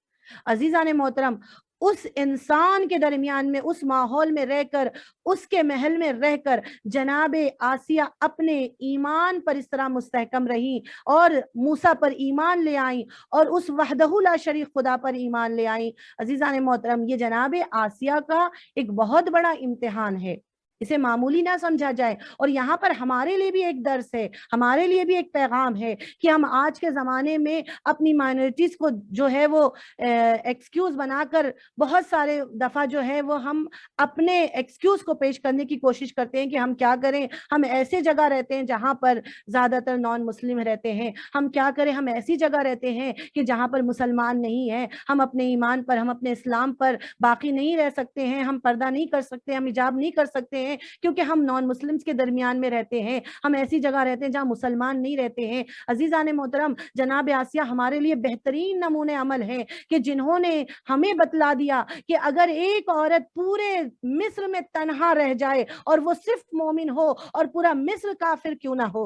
عزیزان محترم، اس انسان کے درمیان میں، اس ماحول میں رہ کر، اس کے محل میں رہ کر جناب آسیہ اپنے ایمان پر اس طرح مستحکم رہی اور موسیٰ پر ایمان لے آئیں اور اس وحدہ لا شریک خدا پر ایمان لے آئیں۔ عزیزان محترم، یہ جناب آسیہ کا ایک بہت بڑا امتحان ہے، اسے معمولی نہ سمجھا جائے۔ اور یہاں پر ہمارے لیے بھی ایک درس ہے، ہمارے لیے بھی ایک پیغام ہے کہ ہم آج کے زمانے میں اپنی مائنورٹیز کو جو ہے وہ ایکسکیوز بنا کر بہت سارے دفعہ جو ہے وہ ہم اپنے ایکسکیوز کو پیش کرنے کی کوشش کرتے ہیں کہ ہم کیا کریں، ہم ایسے جگہ رہتے ہیں جہاں پر زیادہ تر نان مسلم رہتے ہیں، ہم کیا کریں، ہم ایسی جگہ رہتے ہیں کہ جہاں پر مسلمان نہیں ہیں، ہم اپنے ایمان پر، ہم اپنے اسلام پر باقی نہیں رہ سکتے ہیں، ہم پردہ نہیں کر سکتے، ہم حجاب نہیں کر سکتے ہیں کیونکہ ہم نان مسلمز کے درمیان میں رہتے ہیں، ہم ایسی جگہ رہتے ہیں جہاں مسلمان نہیں رہتے ہیں۔ عزیزان محترم، جناب آسیہ ہمارے لیے بہترین نمونے عمل ہیں کہ جنہوں نے ہمیں بتلا دیا کہ اگر ایک عورت پورے مصر میں تنہا رہ جائے اور وہ صرف مومن ہو اور پورا مصر کافر کیوں نہ ہو،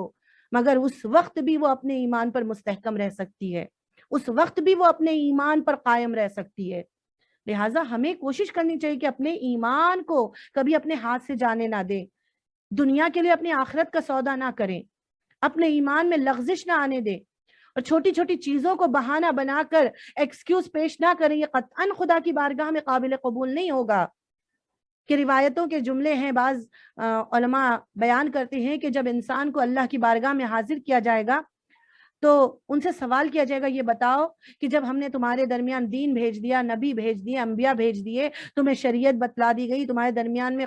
مگر اس وقت بھی وہ اپنے ایمان پر مستحکم رہ سکتی ہے، اس وقت بھی وہ اپنے ایمان پر قائم رہ سکتی ہے۔ لہٰذا ہمیں کوشش کرنی چاہیے کہ اپنے ایمان کو کبھی اپنے ہاتھ سے جانے نہ دیں، دنیا کے لیے اپنی آخرت کا سودا نہ کریں، اپنے ایمان میں لغزش نہ آنے دیں، اور چھوٹی چھوٹی چیزوں کو بہانہ بنا کر ایکسکیوز پیش نہ کریں۔ یہ قطعاً خدا کی بارگاہ میں قابل قبول نہیں ہوگا۔ کہ روایتوں کے جملے ہیں، بعض علماء بیان کرتے ہیں کہ جب انسان کو اللہ کی بارگاہ میں حاضر کیا جائے گا تو ان سے سوال کیا جائے گا، یہ بتاؤ کہ جب ہم نے تمہارے درمیان دین بھیج دیا، نبی بھیج دیے، انبیاء بھیج دیے، تمہیں شریعت بتلا دی گئی، تمہارے درمیان میں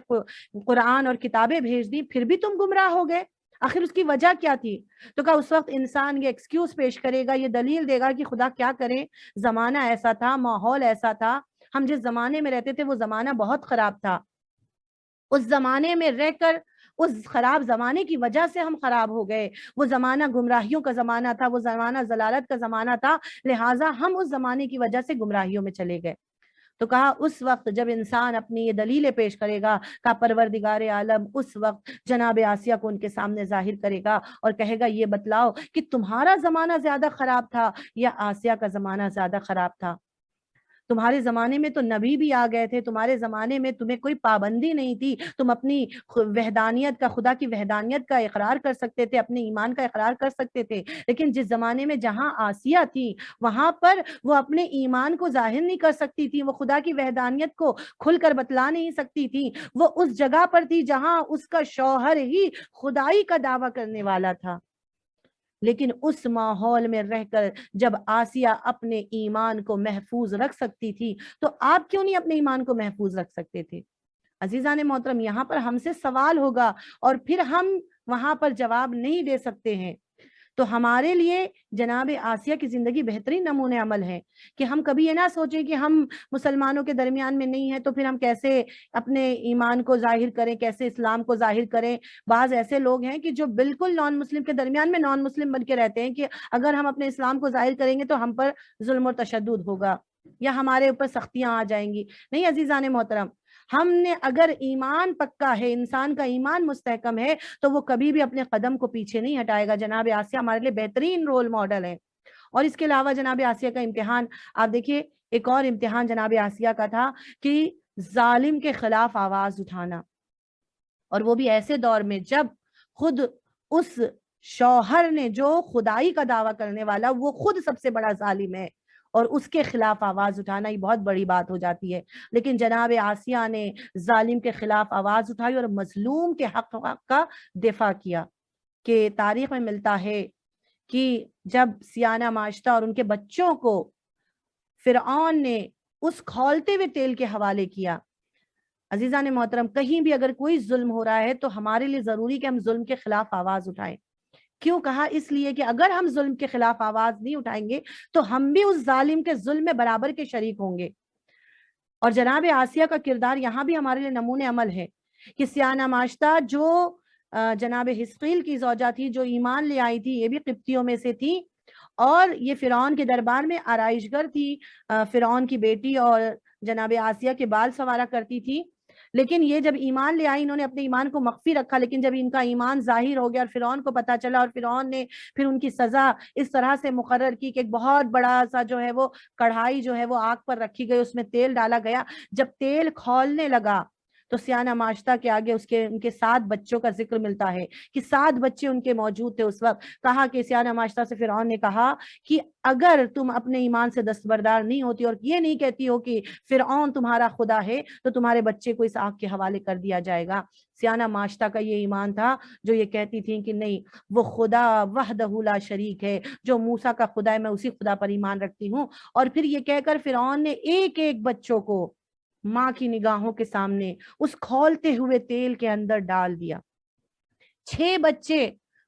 قرآن اور کتابیں بھیج دی، پھر بھی تم گمراہ ہو گئے، آخر اس کی وجہ کیا تھی؟ تو کہا اس وقت انسان یہ ایکسکیوز پیش کرے گا، یہ دلیل دے گا کہ خدا کیا کرے، زمانہ ایسا تھا، ماحول ایسا تھا ہم جس زمانے میں رہتے تھے وہ زمانہ بہت خراب تھا، اس زمانے میں رہ کر اس خراب زمانے کی وجہ سے ہم خراب ہو گئے، وہ زمانہ گمراہیوں کا زمانہ تھا، وہ زمانہ ضلالت کا زمانہ تھا، لہٰذا ہم اس زمانے کی وجہ سے گمراہیوں میں چلے گئے۔ تو کہا اس وقت جب انسان اپنی یہ دلیلیں پیش کرے گا، کہا پروردگار عالم اس وقت جناب آسیہ کو ان کے سامنے ظاہر کرے گا اور کہے گا یہ بتلاؤ کہ تمہارا زمانہ زیادہ خراب تھا یا آسیہ کا زمانہ زیادہ خراب تھا؟ تمہارے زمانے میں تو نبی بھی آ گئے تھے، تمہارے زمانے میں تمہیں کوئی پابندی نہیں تھی، تم اپنی وحدانیت کا، خدا کی وحدانیت کا اقرار کر سکتے تھے، اپنے ایمان کا اقرار کر سکتے تھے، لیکن جس زمانے میں جہاں آسیہ تھی وہاں پر وہ اپنے ایمان کو ظاہر نہیں کر سکتی تھی، وہ خدا کی وحدانیت کو کھل کر بتلا نہیں سکتی تھی، وہ اس جگہ پر تھی جہاں اس کا شوہر ہی خدائی کا دعویٰ کرنے والا تھا۔ لیکن اس ماحول میں رہ کر جب آسیہ اپنے ایمان کو محفوظ رکھ سکتی تھی تو آپ کیوں نہیں اپنے ایمان کو محفوظ رکھ سکتے تھے؟ عزیزان محترم، یہاں پر ہم سے سوال ہوگا اور پھر ہم وہاں پر جواب نہیں دے سکتے ہیں۔ تو ہمارے لیے جناب آسیہ کی زندگی بہترین نمونہ عمل ہے کہ ہم کبھی یہ نہ سوچیں کہ ہم مسلمانوں کے درمیان میں نہیں ہیں تو پھر ہم کیسے اپنے ایمان کو ظاہر کریں، کیسے اسلام کو ظاہر کریں۔ بعض ایسے لوگ ہیں کہ جو بالکل نان مسلم کے درمیان میں نان مسلم بن کے رہتے ہیں کہ اگر ہم اپنے اسلام کو ظاہر کریں گے تو ہم پر ظلم و تشدد ہوگا یا ہمارے اوپر سختیاں آ جائیں گی۔ نہیں عزیزان محترم، ہم نے اگر ایمان پکا ہے، انسان کا ایمان مستحکم ہے تو وہ کبھی بھی اپنے قدم کو پیچھے نہیں ہٹائے گا۔ جناب آسیہ ہمارے لیے بہترین رول ماڈل ہے۔ اور اس کے علاوہ جناب آسیہ کا امتحان آپ دیکھیے، ایک اور امتحان جناب آسیہ کا تھا کہ ظالم کے خلاف آواز اٹھانا، اور وہ بھی ایسے دور میں جب خود اس شوہر نے جو خدائی کا دعویٰ کرنے والا وہ خود سب سے بڑا ظالم ہے اور اس کے خلاف آواز اٹھانا یہ بہت بڑی بات ہو جاتی ہے۔ لیکن جناب آسیہ نے ظالم کے خلاف آواز اٹھائی اور مظلوم کے حق کا دفاع کیا۔ کہ تاریخ میں ملتا ہے کہ جب سیانہ ماشطہ اور ان کے بچوں کو فرعون نے اس کھولتے ہوئے تیل کے حوالے کیا، عزیزان محترم کہیں بھی اگر کوئی ظلم ہو رہا ہے تو ہمارے لیے ضروری کہ ہم ظلم کے خلاف آواز اٹھائیں۔ کیوں کہا؟ اس لیے کہ اگر ہم ظلم کے خلاف آواز نہیں اٹھائیں گے تو ہم بھی اس ظالم کے ظلم میں برابر کے شریک ہوں گے۔ اور جناب آسیہ کا کردار یہاں بھی ہمارے لیے نمونہ عمل ہے کہ سیانہ ماشطہ جو جناب حزقیل کی زوجہ تھی، جو ایمان لے آئی تھی، یہ بھی قبطیوں میں سے تھی اور یہ فرعون کے دربار میں آرائش گر تھی، فرعون کی بیٹی اور جناب آسیہ کے بال سنوارا کرتی تھی۔ لیکن یہ جب ایمان لے آئی انہوں نے اپنے ایمان کو مخفی رکھا، لیکن جب ان کا ایمان ظاہر ہو گیا اور فرعون کو پتا چلا اور فرعون نے پھر ان کی سزا اس طرح سے مقرر کی کہ ایک بہت بڑا سا جو ہے وہ کڑھائی جو ہے وہ آگ پر رکھی گئی، اس میں تیل ڈالا گیا۔ جب تیل کھولنے لگا تو سیانہ ماشطہ کے آگے ان کے 7 بچوں کا ذکر ملتا ہے کہ 7 بچے ان کے موجود تھے اس وقت۔ کہا کہ سیانہ ماشطہ سے فرعون نے کہا کہ اگر تم اپنے ایمان سے دستبردار نہیں ہوتی اور یہ نہیں کہتی ہو کہ فرعون تمہارا خدا ہے تو تمہارے بچے کو اس آگ کے حوالے کر دیا جائے گا۔ سیانہ ماشطہ کا یہ ایمان تھا جو یہ کہتی تھی کہ نہیں، وہ خدا وحدہ لا شریک ہے، جو موسیٰ کا خدا ہے میں اسی خدا پر ایمان رکھتی ہوں۔ اور پھر یہ کہہ کر فرعون نے ایک ایک بچوں کو ماں کی نگاہوں کے سامنے اس کھولتے ہوئے تیل کے اندر ڈال دیا۔ 6 بچے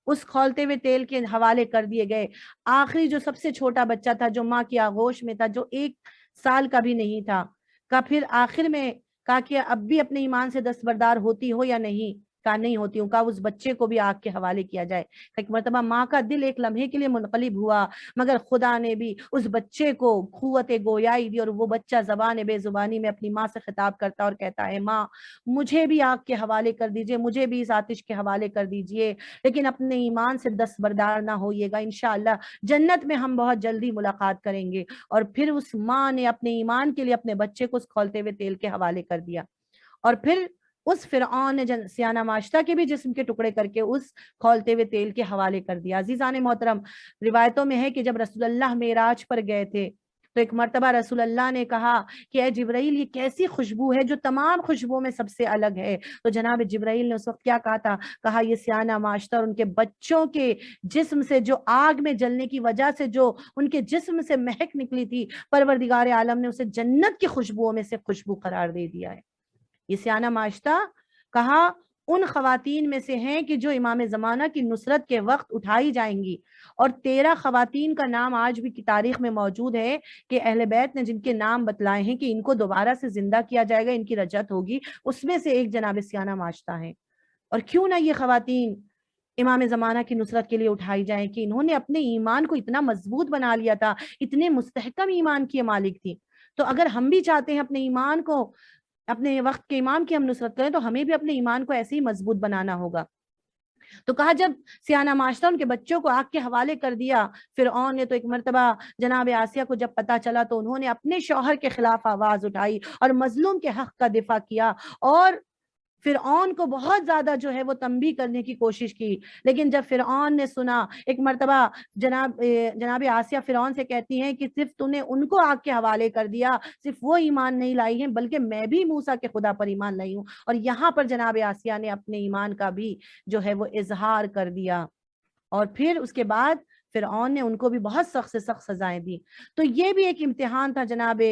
اس کھولتے ہوئے تیل کے حوالے کر دیے گئے۔ آخری جو سب سے چھوٹا بچہ تھا، جو ماں کی آغوش میں تھا، جو 1 سال کا بھی نہیں تھا، کا پھر آخر میں کہا کہ اب بھی اپنے ایمان سے دستبردار ہوتی ہو یا نہیں؟ کہا نہیں ہوتی ہوں۔ کہا اس بچے کو بھی آگ کے حوالے کیا جائے۔ ایک مرتبہ ماں کا دل ایک لمحے کے لیے منقلب ہوا، مگر خدا نے بھی اس بچے کو قوت گویائی دی اور وہ بچہ زبان بے زبانی میں اپنی ماں سے خطاب کرتا اور کہتا ہے ماں مجھے بھی آگ کے حوالے کر دیجئے، مجھے بھی اس آتش کے حوالے کر دیجئے، لیکن اپنے ایمان سے دستبردار نہ ہوئیے گا، انشاءاللہ جنت میں ہم بہت جلدی ملاقات کریں گے۔ اور پھر اس ماں نے اپنے ایمان کے لیے اپنے بچے کو اس کھولتے ہوئے تیل کے حوالے کر دیا۔ اور پھر اس فرعون نے سیانہ ماشطہ کے بھی جسم کے ٹکڑے کر کے اس کھولتے ہوئے تیل کے حوالے کر دیا۔ عزیزان محترم روایتوں میں ہے کہ جب رسول اللہ معراج پر گئے تھے تو ایک مرتبہ رسول اللہ نے کہا کہ اے جبرائیل یہ کیسی خوشبو ہے جو تمام خوشبوؤں میں سب سے الگ ہے؟ تو جناب جبرائیل نے اس وقت کیا کہا تھا؟ کہا یہ سیانہ ماشطہ اور ان کے بچوں کے جسم سے جو آگ میں جلنے کی وجہ سے جو ان کے جسم سے مہک نکلی تھی، پروردگار عالم نے اسے جنت کی خوشبوؤں میں سے خوشبو قرار دے دیا ہے۔ یہ سیانہ ماشطہ کہا ان خواتین میں سے ہیں کہ جو امام زمانہ کی نصرت کے وقت اٹھائی جائیں گی، اور 13 خواتین کا نام آج بھی کی تاریخ میں موجود ہے کہ اہل بیت نے جن کے نام بتلائے ہیں کہ ان کو دوبارہ سے زندہ کیا جائے گا، ان کی رجعت ہوگی، اس میں سے ایک جناب سیانہ ماشطہ ہیں۔ اور کیوں نہ یہ خواتین امام زمانہ کی نصرت کے لیے اٹھائی جائیں کہ انہوں نے اپنے ایمان کو اتنا مضبوط بنا لیا تھا، اتنے مستحکم ایمان کی مالک تھی۔ تو اگر ہم بھی چاہتے ہیں اپنے ایمان کو، اپنے وقت کے امام کی ہم نصرت کریں، تو ہمیں بھی اپنے ایمان کو ایسے ہی مضبوط بنانا ہوگا۔ تو کہا جب سیانہ معاشرہ ان کے بچوں کو آگ کے حوالے کر دیا، فرعون نے تو ایک مرتبہ جناب آسیہ کو جب پتا چلا تو انہوں نے اپنے شوہر کے خلاف آواز اٹھائی اور مظلوم کے حق کا دفاع کیا، اور فرعون کو بہت زیادہ جو ہے وہ تنبیہ کرنے کی کوشش کی۔ لیکن جب فرعون نے سنا، ایک مرتبہ جناب آسیہ فرعون سے کہتی ہیں کہ صرف تو نے ان کو آگ کے حوالے کر دیا، صرف وہ ایمان نہیں لائی ہیں بلکہ میں بھی موسیٰ کے خدا پر ایمان لائی ہوں۔ اور یہاں پر جناب آسیہ نے اپنے ایمان کا بھی جو ہے وہ اظہار کر دیا، اور پھر اس کے بعد فرعون نے ان کو بھی بہت سخت سے سخت سزائیں دی۔ تو یہ بھی ایک امتحان تھا جناب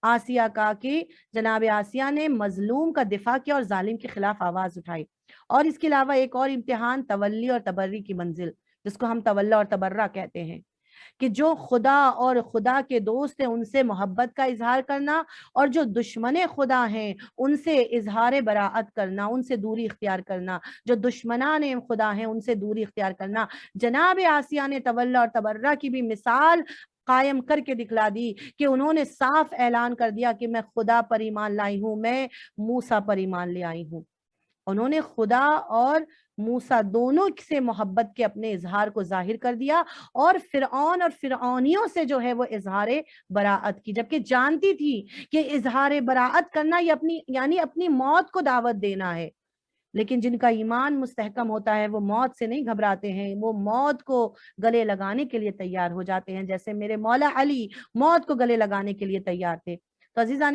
آسیہ کا کہ جناب آسیہ نے مظلوم کا دفاع کیا اور ظالم کے خلاف آواز اٹھائی۔ اور اس کے علاوہ ایک اور امتحان تولی اور تبری کی منزل، جس کو ہم تولا اور تبرہ کہتے ہیں، کہ جو خدا اور خدا کے دوست ہیں ان سے محبت کا اظہار کرنا، اور جو دشمن خدا ہیں ان سے اظہار براعت کرنا، ان سے دوری اختیار کرنا، جو دشمنان خدا ہیں ان سے دوری اختیار کرنا۔ جناب آسیہ نے تولا اور تبرہ کی بھی مثال قائم کر کے دکھلا دی کہ انہوں نے صاف اعلان کر دیا کہ میں خدا پر ایمان لائی ہوں، میں موسیٰ پر ایمان لے آئی ہوں۔ انہوں نے خدا اور موسیٰ دونوں سے محبت کے اپنے اظہار کو ظاہر کر دیا، اور فرعون اور فرعونیوں سے جو ہے وہ اظہار براعت کی، جبکہ جانتی تھی کہ اظہار براعت کرنا یہ یعنی اپنی موت کو دعوت دینا ہے۔ لیکن جن کا ایمان مستحکم ہوتا ہے وہ موت سے نہیں گھبراتے ہیں، وہ موت کو گلے لگانے کے لیے تیار ہو جاتے ہیں، جیسے میرے مولا علی موت کو گلے لگانے کے لیے تیار تھے۔ تو عزیزان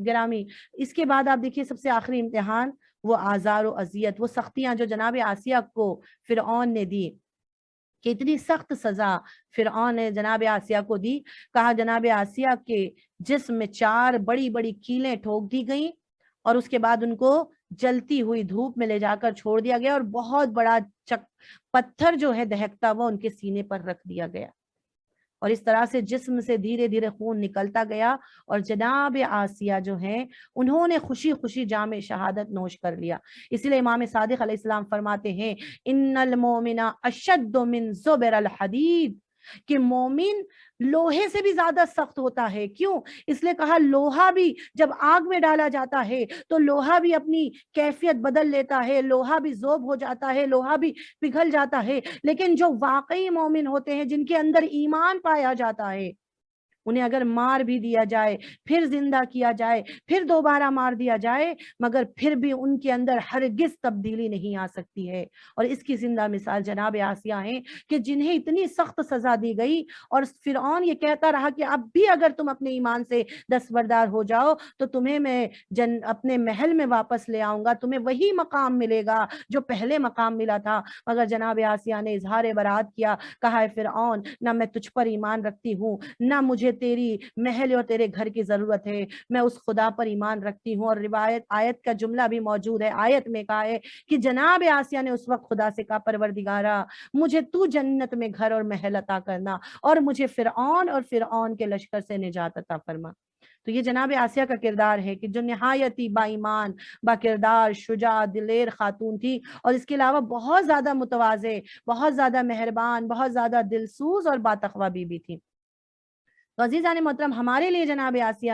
گرامی، اس کے بعد آپ دیکھیے سب سے آخری امتحان وہ آزار و اذیت، وہ سختیاں جو جناب آسیہ کو فرعون نے دی، کہ اتنی سخت سزا فرعون نے جناب آسیہ کو دی۔ کہا جناب آسیہ کے جسم میں 4 بڑی بڑی کیلیں ٹھوک دی گئیں، اور اس کے بعد ان کو جلتی ہوئی دھوپ میں لے جا کر چھوڑ دیا گیا، اور بہت بڑا پتھر جو ہے دہکتا وہ ان کے سینے پر رکھ دیا گیا، اور اس طرح سے جسم سے دھیرے دھیرے خون نکلتا گیا، اور جناب آسیہ جو ہیں انہوں نے خوشی خوشی جام شہادت نوش کر لیا۔ اس لیے امام صادق علیہ السلام فرماتے ہیں ان المومن اشد من زبر الحدید، کہ مومن لوہے سے بھی زیادہ سخت ہوتا ہے۔ کیوں؟ اس لیے کہا لوہا بھی جب آگ میں ڈالا جاتا ہے تو لوہا بھی اپنی کیفیت بدل لیتا ہے، لوہا بھی ذوب ہو جاتا ہے، لوہا بھی پگھل جاتا ہے، لیکن جو واقعی مومن ہوتے ہیں جن کے اندر ایمان پایا جاتا ہے، انہیں اگر مار بھی دیا جائے، پھر زندہ کیا جائے، پھر دوبارہ مار دیا جائے، مگر پھر بھی ان کے اندر ہرگز تبدیلی نہیں آ سکتی ہے۔ اور اس کی زندہ مثال جناب آسیہ ہیں کہ جنہیں اتنی سخت سزا دی گئی، اور فرعون یہ کہتا رہا کہ اب بھی اگر تم اپنے ایمان سے دستبردار ہو جاؤ تو تمہیں میں اپنے محل میں واپس لے آؤں گا، تمہیں وہی مقام ملے گا جو پہلے مقام ملا تھا۔ مگر جناب آسیہ نے اظہار برات کیا، کہا ہے فرعون نہ میں تجھ پر ایمان رکھتی ہوں، نہ مجھے تیری محل اور تیرے گھر کی ضرورت ہے، میں اس خدا پر ایمان رکھتی ہوں۔ اور روایت آیت کا جملہ بھی موجود ہے، آیت میں کہا ہے کہ جناب آسیہ نے اس وقت خدا سے کہا پروردگارا مجھے تو جنت میں گھر اور محل عطا کرنا، اور مجھے فرعون اور فرعون کے لشکر سے نجات عطا فرما۔ تو یہ جناب آسیہ کا کردار ہے کہ جو نہایتی با ایمان، با کردار، شجاع، دلیر خاتون تھی، اور اس کے علاوہ بہت زیادہ متواضع، بہت زیادہ مہربان، بہت زیادہ دلسوز اور باتقوی بیوی تھی۔ تو عزیزان محترم، ہمارے لیے جناب آسیہ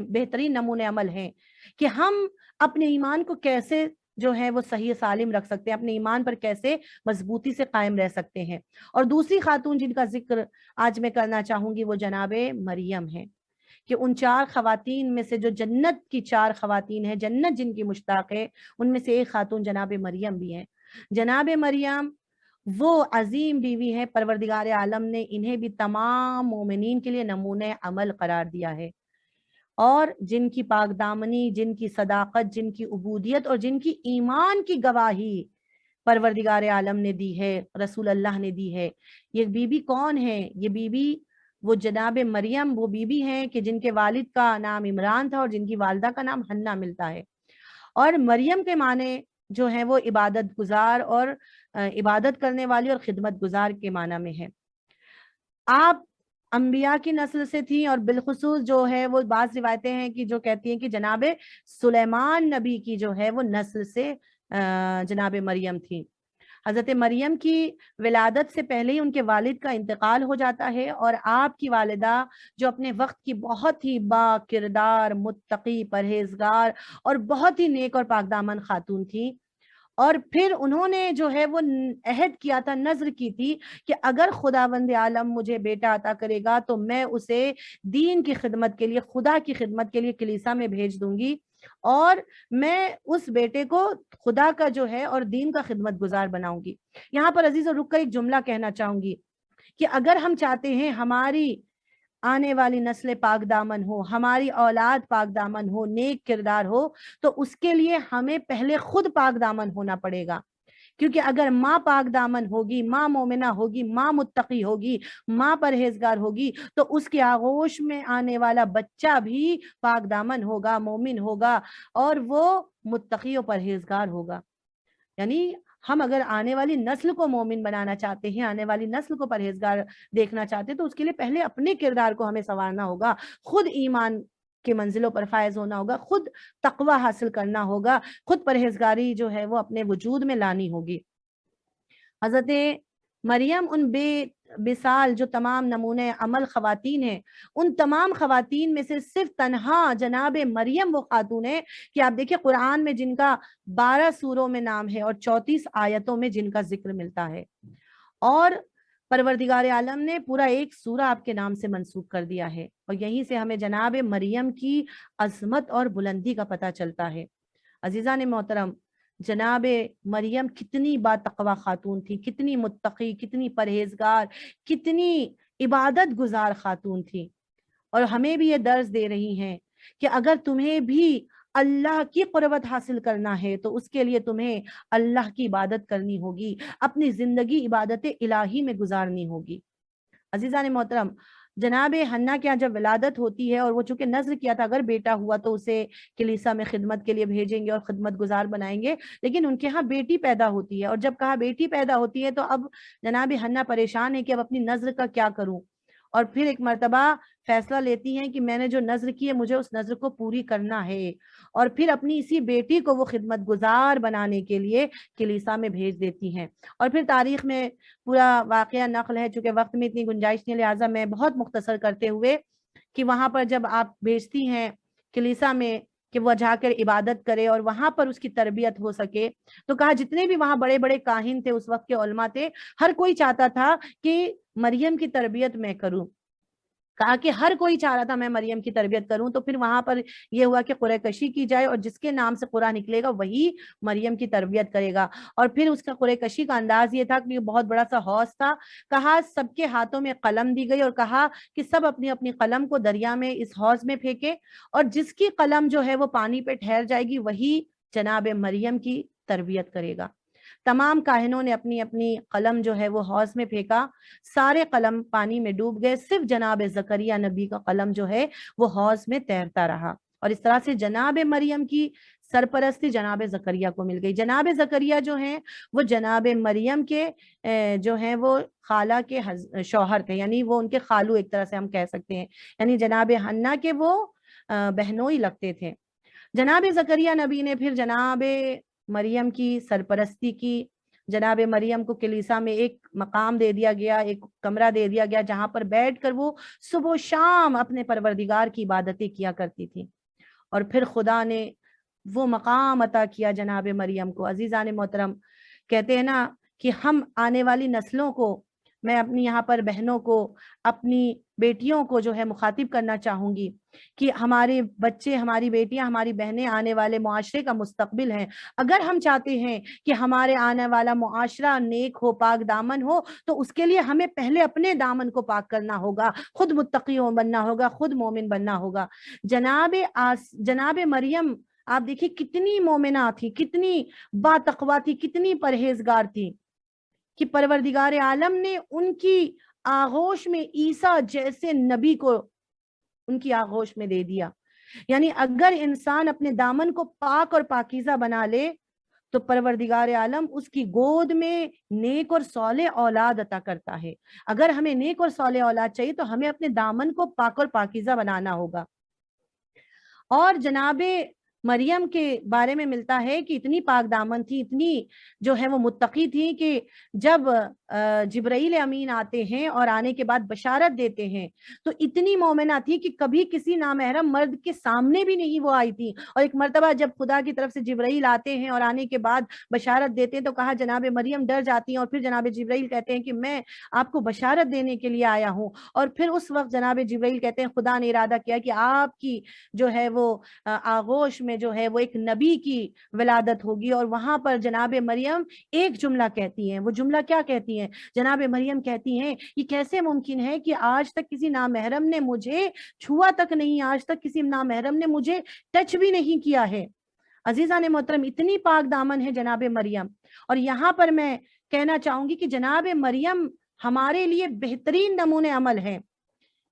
بہترین نمونے عمل ہیں کہ ہم اپنے ایمان کو کیسے جو ہے وہ صحیح سالم رکھ سکتے ہیں، اپنے ایمان پر کیسے مضبوطی سے قائم رہ سکتے ہیں۔ اور دوسری خاتون جن کا ذکر آج میں کرنا چاہوں گی وہ جناب مریم ہیں، کہ ان 4 خواتین میں سے جو جنت کی 4 خواتین ہیں، جنت جن کی مشتاق ہے، ان میں سے ایک خاتون جناب مریم بھی ہیں۔ جناب مریم وہ عظیم بیوی ہے، پروردگار عالم نے انہیں بھی تمام مومنین کے لیے نمونہ عمل قرار دیا ہے، اور جن کی پاک دامنی، جن کی صداقت، جن کی عبودیت اور جن کی ایمان کی گواہی پروردگار عالم نے دی ہے، رسول اللہ نے دی ہے۔ یہ بی بی کون ہے؟ یہ بی بی وہ جناب مریم وہ بی بی ہیں کہ جن کے والد کا نام عمران تھا اور جن کی والدہ کا نام حنہ ملتا ہے۔ اور مریم کے معنی جو ہے وہ عبادت گزار اور عبادت کرنے والی اور خدمت گزار کے معنی میں ہے۔ آپ انبیاء کی نسل سے تھیں، اور بالخصوص جو ہے وہ بعض روایتیں ہیں کہ جو کہتی ہیں کہ جناب سلیمان نبی کی جو ہے وہ نسل سے جناب مریم تھی۔ حضرت مریم کی ولادت سے پہلے ہی ان کے والد کا انتقال ہو جاتا ہے، اور آپ کی والدہ جو اپنے وقت کی بہت ہی با کردار، متقی، پرہیزگار اور بہت ہی نیک اور پاک دامن خاتون تھی، اور پھر انہوں نے جو ہے وہ عہد کیا تھا، نذر کی تھی کہ اگر خداوند عالم مجھے بیٹا عطا کرے گا تو میں اسے دین کی خدمت کے لیے، خدا کی خدمت کے لیے کلیسا میں بھیج دوں گی، اور میں اس بیٹے کو خدا کا جو ہے اور دین کا خدمت گزار بناؤں گی۔ یہاں پر عزیز و رک کر ایک جملہ کہنا چاہوں گی کہ اگر ہم چاہتے ہیں ہماری آنے والی نسل پاک دامن ہو، ہماری اولاد پاک دامن ہو، نیک کردار ہو، تو اس کے لیے ہمیں پہلے خود پاک دامن ہونا پڑے گا، کیونکہ اگر ماں پاک دامن ہوگی، ماں مومنہ ہوگی، ماں متقی ہوگی، ماں پرہیزگار ہوگی، تو اس کے آغوش میں آنے والا بچہ بھی پاک دامن ہوگا، مومن ہوگا، اور وہ متقی و پرہیزگار ہوگا۔ یعنی ہم اگر آنے والی نسل کو مومن بنانا چاہتے ہیں، آنے والی نسل کو پرہیزگار دیکھنا چاہتے ہیں، تو اس کے لیے پہلے اپنے کردار کو ہمیں سنوارنا ہوگا، خود ایمان کی منزلوں پر فائز ہونا ہوگا، خود تقوی حاصل کرنا ہوگا، خود پرہیزگاری جو ہے وہ اپنے وجود میں لانی ہوگی۔ حضرت مریم ان بے مثال جو تمام نمونے عمل خواتین ہیں، ان تمام خواتین میں سے صرف تنہا جناب مریم وہ خاتون ہے کہ آپ دیکھیں قرآن میں جن کا 12 سوروں میں نام ہے اور 34 آیتوں میں جن کا ذکر ملتا ہے، اور پروردگار عالم نے پورا ایک سورہ آپ کے نام سے منسوب کر دیا ہے، اور یہیں سے ہمیں جناب مریم کی عظمت اور بلندی کا پتہ چلتا ہے۔ عزیزان محترم، جناب مریم کتنی با تقوی خاتون تھی، کتنی متقی، کتنی پرہیزگار، کتنی عبادت گزار خاتون تھی، اور ہمیں بھی یہ درس دے رہی ہیں کہ اگر تمہیں بھی اللہ کی قربت حاصل کرنا ہے تو اس کے لیے تمہیں اللہ کی عبادت کرنی ہوگی، اپنی زندگی عبادت الہی میں گزارنی ہوگی۔ عزیزان محترم، جناب حنا کے یہاں جب ولادت ہوتی ہے، اور وہ چونکہ نذر کیا تھا اگر بیٹا ہوا تو اسے کلیسا میں خدمت کے لیے بھیجیں گے اور خدمت گزار بنائیں گے، لیکن ان کے ہاں بیٹی پیدا ہوتی ہے، اور جب کہا بیٹی پیدا ہوتی ہے تو اب جناب حنا پریشان ہے کہ اب اپنی نذر کا کیا کروں، اور پھر ایک مرتبہ فیصلہ لیتی ہیں کہ میں نے جو نذر کی ہے مجھے اس نذر کو پوری کرنا ہے، اور پھر اپنی اسی بیٹی کو وہ خدمت گزار بنانے کے لیے کلیسا میں بھیج دیتی ہیں۔ اور پھر تاریخ میں پورا واقعہ نقل ہے، چونکہ وقت میں اتنی گنجائش نہیں، لہٰذا میں بہت مختصر کرتے ہوئے کہ وہاں پر جب آپ بھیجتی ہیں کلیسا میں کہ وہ جا کر عبادت کرے اور وہاں پر اس کی تربیت ہو سکے، تو کہا جتنے بھی وہاں بڑے بڑے کاہن تھے، اس وقت کے علماء تھے، ہر کوئی چاہتا تھا کہ مریم کی تربیت میں کروں، کہا کہ ہر کوئی چاہ رہا تھا میں مریم کی تربیت کروں، تو پھر وہاں پر یہ ہوا کہ قرعہ کشی کی جائے، اور جس کے نام سے قرعہ نکلے گا وہی مریم کی تربیت کرے گا۔ اور پھر اس کا قرعہ کشی کا انداز یہ تھا کہ بہت بڑا سا حوض تھا، کہا سب کے ہاتھوں میں قلم دی گئی، اور کہا کہ سب اپنی اپنی قلم کو دریا میں اس حوض میں پھینکے، اور جس کی قلم جو ہے وہ پانی پہ ٹھہر جائے گی وہی جناب مریم کی تربیت کرے گا۔ تمام کاہنوں نے اپنی اپنی قلم جو ہے وہ حوض میں پھینکا، سارے قلم پانی میں ڈوب گئے، صرف جناب زکریا نبی کا قلم جو ہے وہ حوض میں تیرتا رہا، اور اس طرح سے جناب مریم کی سرپرستی جناب زکریا کو مل گئی۔ جناب زکریا جو ہیں وہ جناب مریم کے جو ہیں وہ خالہ کے شوہر تھے، یعنی وہ ان کے خالو ایک طرح سے ہم کہہ سکتے ہیں، یعنی جناب حنا کے وہ بہنوئی لگتے تھے۔ جناب زکریا نبی نے پھر جناب مریم کی سرپرستی کی، جناب مریم کو کلیسا میں ایک مقام دے دیا گیا، ایک کمرہ دے دیا گیا جہاں پر بیٹھ کر وہ صبح و شام اپنے پروردگار کی عبادتیں کیا کرتی تھی، اور پھر خدا نے وہ مقام عطا کیا جناب مریم کو۔ عزیزان محترم، کہتے ہیں نا کہ ہم آنے والی نسلوں کو، میں اپنی یہاں پر بہنوں کو، اپنی بیٹیوں کو جو ہے مخاطب کرنا چاہوں گی کہ ہمارے بچے، ہماری بیٹیاں، ہماری بہنیں آنے والے معاشرے کا مستقبل ہیں۔ اگر ہم چاہتے ہیں کہ ہمارے آنے والا معاشرہ نیک ہو، پاک دامن ہو، تو اس کے لیے ہمیں پہلے اپنے دامن کو پاک کرنا ہوگا، خود متقی بننا ہوگا، خود مومن بننا ہوگا۔ جناب مریم آپ دیکھیے کتنی مومنہ تھی، کتنی با تقویٰ تھی، کتنی پرہیزگار تھی کہ پروردگار عالم نے ان کی آغوش میں عیسیٰ جیسے نبی کو ان کی آغوش میں دے دیا۔ یعنی اگر انسان اپنے دامن کو پاک اور پاکیزہ بنا لے تو پروردگار عالم اس کی گود میں نیک اور صالح اولاد عطا کرتا ہے۔ اگر ہمیں نیک اور صالح اولاد چاہیے تو ہمیں اپنے دامن کو پاک اور پاکیزہ بنانا ہوگا۔ اور جناب مریم کے بارے میں ملتا ہے کہ اتنی پاک دامن تھی، اتنی جو ہے وہ متقی تھی کہ جب جبرائیل امین آتے ہیں اور آنے کے بعد بشارت دیتے ہیں تو اتنی مومنہ تھی کہ کبھی کسی نامحرم مرد کے سامنے بھی نہیں وہ آئی تھی۔ اور ایک مرتبہ جب خدا کی طرف سے جبرائیل آتے ہیں اور آنے کے بعد بشارت دیتے ہیں تو کہا جناب مریم ڈر جاتی ہیں، اور پھر جناب جبرائیل کہتے ہیں کہ میں آپ کو بشارت دینے کے لیے آیا ہوں۔ اور پھر اس وقت جناب جبرائیل کہتے ہیں خدا نے ارادہ کیا کہ آپ کی جو ہے وہ آغوش میں جو ہے وہ ایک نبی کی ولادت ہوگی۔ اور وہاں پر جناب مریم ایک جملہ کہتی ہیں، وہ جملہ کیا کہتی ہیں؟ جناب مریم کہتی ہیں یہ کیسے ممکن ہے کہ آج تک کسی نامحرم نے مجھے چھوا تک نہیں، آج تک کسی نامحرم نے مجھے ٹچ بھی نہیں کیا ہے۔ عزیزان محترم، اتنی پاک دامن ہے جناب مریم۔ اور یہاں پر میں کہنا چاہوں گی کہ جناب مریم ہمارے لیے بہترین نمونے عمل ہے،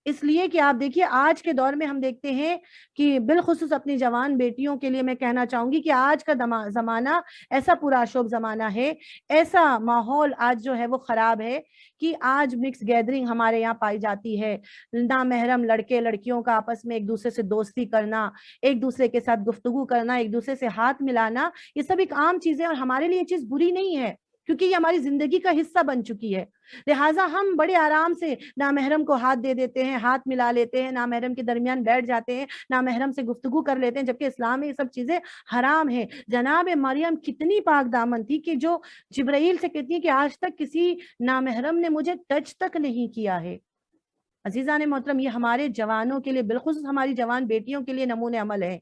اس لیے کہ آپ دیکھیے آج کے دور میں ہم دیکھتے ہیں کہ بالخصوص اپنی جوان بیٹیوں کے لیے میں کہنا چاہوں گی کہ آج کا زمانہ ایسا پرآشوب زمانہ ہے، ایسا ماحول آج جو ہے وہ خراب ہے کہ آج مکس گیدرنگ ہمارے یہاں پائی جاتی ہے۔ نامحرم لڑکے لڑکیوں کا آپس میں ایک دوسرے سے دوستی کرنا، ایک دوسرے کے ساتھ گفتگو کرنا، ایک دوسرے سے ہاتھ ملانا، یہ سب ایک عام چیز ہے اور ہمارے لیے یہ چیز بری نہیں ہے کیونکہ یہ ہماری زندگی کا حصہ بن چکی ہے۔ لہٰذا ہم بڑے آرام سے نامحرم کو ہاتھ دے دیتے ہیں، ہاتھ ملا لیتے ہیں، نامحرم کے درمیان بیٹھ جاتے ہیں، نامحرم سے گفتگو کر لیتے ہیں، جبکہ اسلام میں یہ سب چیزیں حرام ہیں۔ جناب مریم کتنی پاک دامن تھی کہ جو جبرائیل سے کہتی ہے کہ آج تک کسی نامحرم نے مجھے ٹچ تک نہیں کیا ہے۔ عزیزان محترم، یہ ہمارے جوانوں کے لیے، بالخصوص ہماری جوان بیٹیوں کے لیے نمونے عمل ہے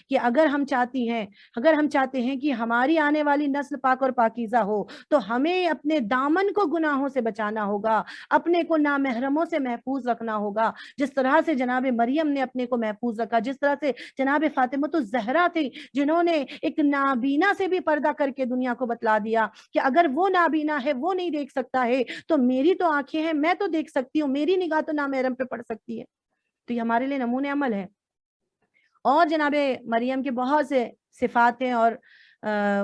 کہ اگر ہم چاہتے ہیں کہ ہماری آنے والی نسل پاک اور پاکیزہ ہو تو ہمیں اپنے دامن کو گناہوں سے بچانا ہوگا، اپنے کو نامحرموں سے محفوظ رکھنا ہوگا، جس طرح سے جناب مریم نے اپنے کو محفوظ رکھا، جس طرح سے جناب فاطمہ الزہرا تھی جنہوں نے ایک نابینا سے بھی پردہ کر کے دنیا کو بتلا دیا کہ اگر وہ نابینا ہے، وہ نہیں دیکھ سکتا ہے تو میری تو آنکھیں ہیں، میں تو دیکھ سکتی ہوں، میری نگاہ تو نامحرم پہ پڑ سکتی ہے۔ تو یہ ہمارے لیے نمونے عمل ہے۔ اور جناب مریم کے بہت سے صفات ہیں اور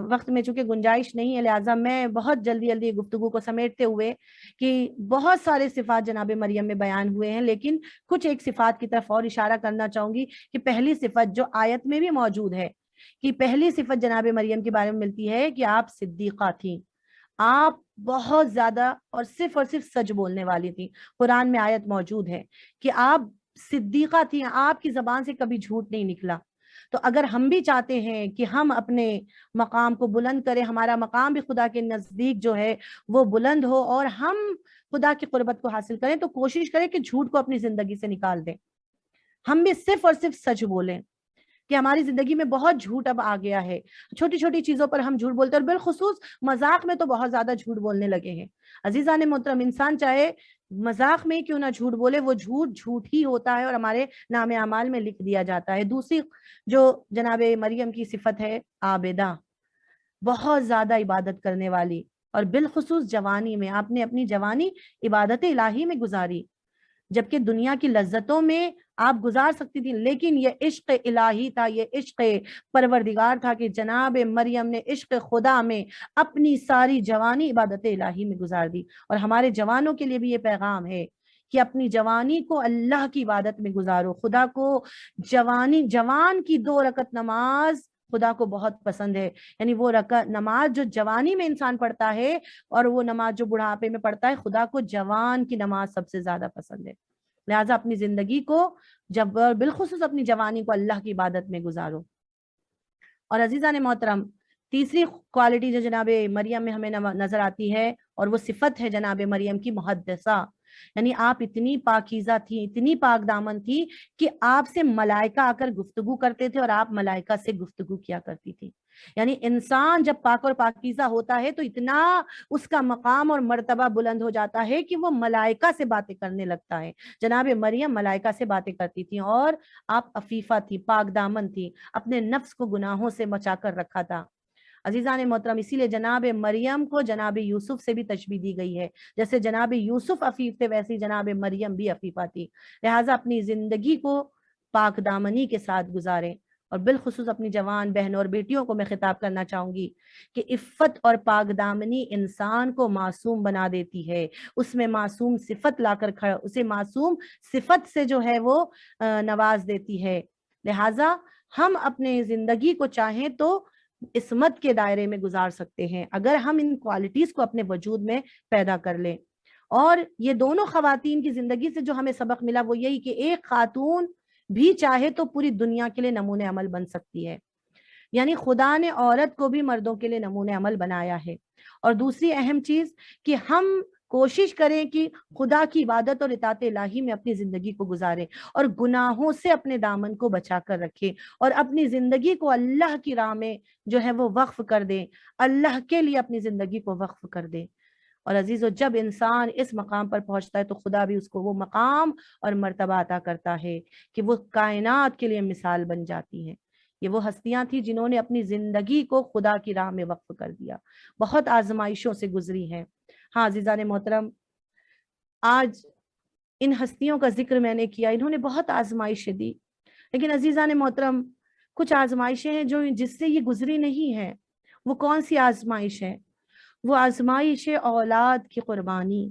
وقت میں چونکہ گنجائش نہیں ہے لہٰذا میں بہت جلدی گفتگو کو سمیٹتے ہوئے کہ بہت سارے صفات جناب مریم میں بیان ہوئے ہیں، لیکن کچھ ایک صفات کی طرف اور اشارہ کرنا چاہوں گی کہ پہلی صفت جو آیت میں بھی موجود ہے کہ پہلی صفت جناب مریم کے بارے میں ملتی ہے کہ آپ صدیقہ تھیں، آپ بہت زیادہ اور صرف سچ بولنے والی تھیں۔ قرآن میں آیت موجود ہے کہ آپ صدیقہ تھی، آپ کی زبان سے کبھی جھوٹ نہیں نکلا۔ تو اگر ہم بھی چاہتے ہیں کہ ہم اپنے مقام کو بلند کریں، ہمارا مقام بھی خدا کے نزدیک جو ہے وہ بلند ہو اور ہم خدا کی قربت کو حاصل کریں، تو کوشش کریں کہ جھوٹ کو اپنی زندگی سے نکال دیں۔ ہم بھی صرف اور صرف سچ بولیں کہ ہماری زندگی میں بہت جھوٹ اب آ گیا ہے، چھوٹی چھوٹی چیزوں پر ہم جھوٹ بولتے ہیں اور بالخصوص مذاق میں تو بہت زیادہ جھوٹ بولنے لگے ہیں۔ عزیزان محترم، انسان چاہے مذاق میں کیوں نہ جھوٹ بولے، وہ جھوٹ ہی ہوتا ہے اور ہمارے نام اعمال میں لکھ دیا جاتا ہے۔ دوسری جو جناب مریم کی صفت ہے عابدہ، بہت زیادہ عبادت کرنے والی، اور بالخصوص جوانی میں آپ نے اپنی جوانی عبادت الہی میں گزاری، جبکہ دنیا کی لذتوں میں آپ گزار سکتی تھی، لیکن یہ عشق الہی تھا، یہ عشق پروردگار تھا کہ جناب مریم نے عشق خدا میں اپنی ساری جوانی عبادت الہی میں گزار دی۔ اور ہمارے جوانوں کے لیے بھی یہ پیغام ہے کہ اپنی جوانی کو اللہ کی عبادت میں گزارو۔ خدا کو جوان کی 2 رکعت نماز خدا کو بہت پسند ہے، یعنی وہ نماز جو جوانی میں انسان پڑھتا ہے اور وہ نماز جو بڑھاپے میں پڑھتا ہے، خدا کو جوان کی نماز سب سے زیادہ پسند ہے۔ لہٰذا اپنی زندگی کو بالخصوص اپنی جوانی کو اللہ کی عبادت میں گزارو۔ اور عزیزان محترم، تیسری کوالٹی جو جناب مریم میں ہمیں نظر آتی ہے اور وہ صفت ہے جناب مریم کی محدثہ، یعنی آپ اتنی پاکیزہ تھی، اتنی پاک دامن تھی کہ آپ سے ملائکہ آ کر گفتگو کرتے تھے اور آپ ملائکہ سے گفتگو کیا کرتی تھی۔ یعنی انسان جب پاک اور پاکیزہ ہوتا ہے تو اتنا اس کا مقام اور مرتبہ بلند ہو جاتا ہے کہ وہ ملائکہ سے باتیں کرنے لگتا ہے۔ جناب مریم ملائکہ سے باتیں کرتی تھی اور آپ عفیفہ تھی، پاک دامن تھی، اپنے نفس کو گناہوں سے بچا کر رکھا تھا۔ عزیزان محترم، اسی لیے جناب مریم کو جناب یوسف سے بھی تشبیہ دی گئی ہے، جیسے جناب یوسف عفیف تھے ویسے جناب مریم بھی عفیفہ تھی۔ لہٰذا اپنی زندگی کو پاک دامنی کے ساتھ گزاریں اور بالخصوص اپنی جوان بہنوں اور بیٹیوں کو میں خطاب کرنا چاہوں گی کہ عفت اور پاک دامنی انسان کو معصوم بنا دیتی ہے، اس میں معصوم صفت لا کر کھڑا، اسے معصوم صفت سے جو ہے وہ نواز دیتی ہے۔ لہٰذا ہم اپنے زندگی کو چاہیں تو عصمت کے دائرے میں گزار سکتے ہیں اگر ہم ان کوالٹیز کو اپنے وجود میں پیدا کر لیں۔ اور یہ دونوں خواتین کی زندگی سے جو ہمیں سبق ملا وہ یہی کہ ایک خاتون بھی چاہے تو پوری دنیا کے لیے نمونہ عمل بن سکتی ہے، یعنی خدا نے عورت کو بھی مردوں کے لیے نمونہ عمل بنایا ہے۔ اور دوسری اہم چیز کہ ہم کوشش کریں کہ خدا کی عبادت اور اطاعت الہی میں اپنی زندگی کو گزاریں اور گناہوں سے اپنے دامن کو بچا کر رکھیں اور اپنی زندگی کو اللہ کی راہ میں جو ہے وہ وقف کر دیں، اللہ کے لیے اپنی زندگی کو وقف کر دیں۔ اور عزیزو، جب انسان اس مقام پر پہنچتا ہے تو خدا بھی اس کو وہ مقام اور مرتبہ عطا کرتا ہے کہ وہ کائنات کے لیے مثال بن جاتی ہے۔ یہ وہ ہستیاں تھیں جنہوں نے اپنی زندگی کو خدا کی راہ میں وقف کر دیا، بہت آزمائشوں سے گزری ہیں۔ ہاں عزیزان محترم، آج ان ہستیوں کا ذکر میں نے کیا، انہوں نے بہت آزمائشیں دی، لیکن عزیزان محترم کچھ آزمائشیں ہیں جو جس سے یہ گزری نہیں ہیں۔ وہ کون سی آزمائش ہے؟ وہ آزمائش اولاد کی قربانی،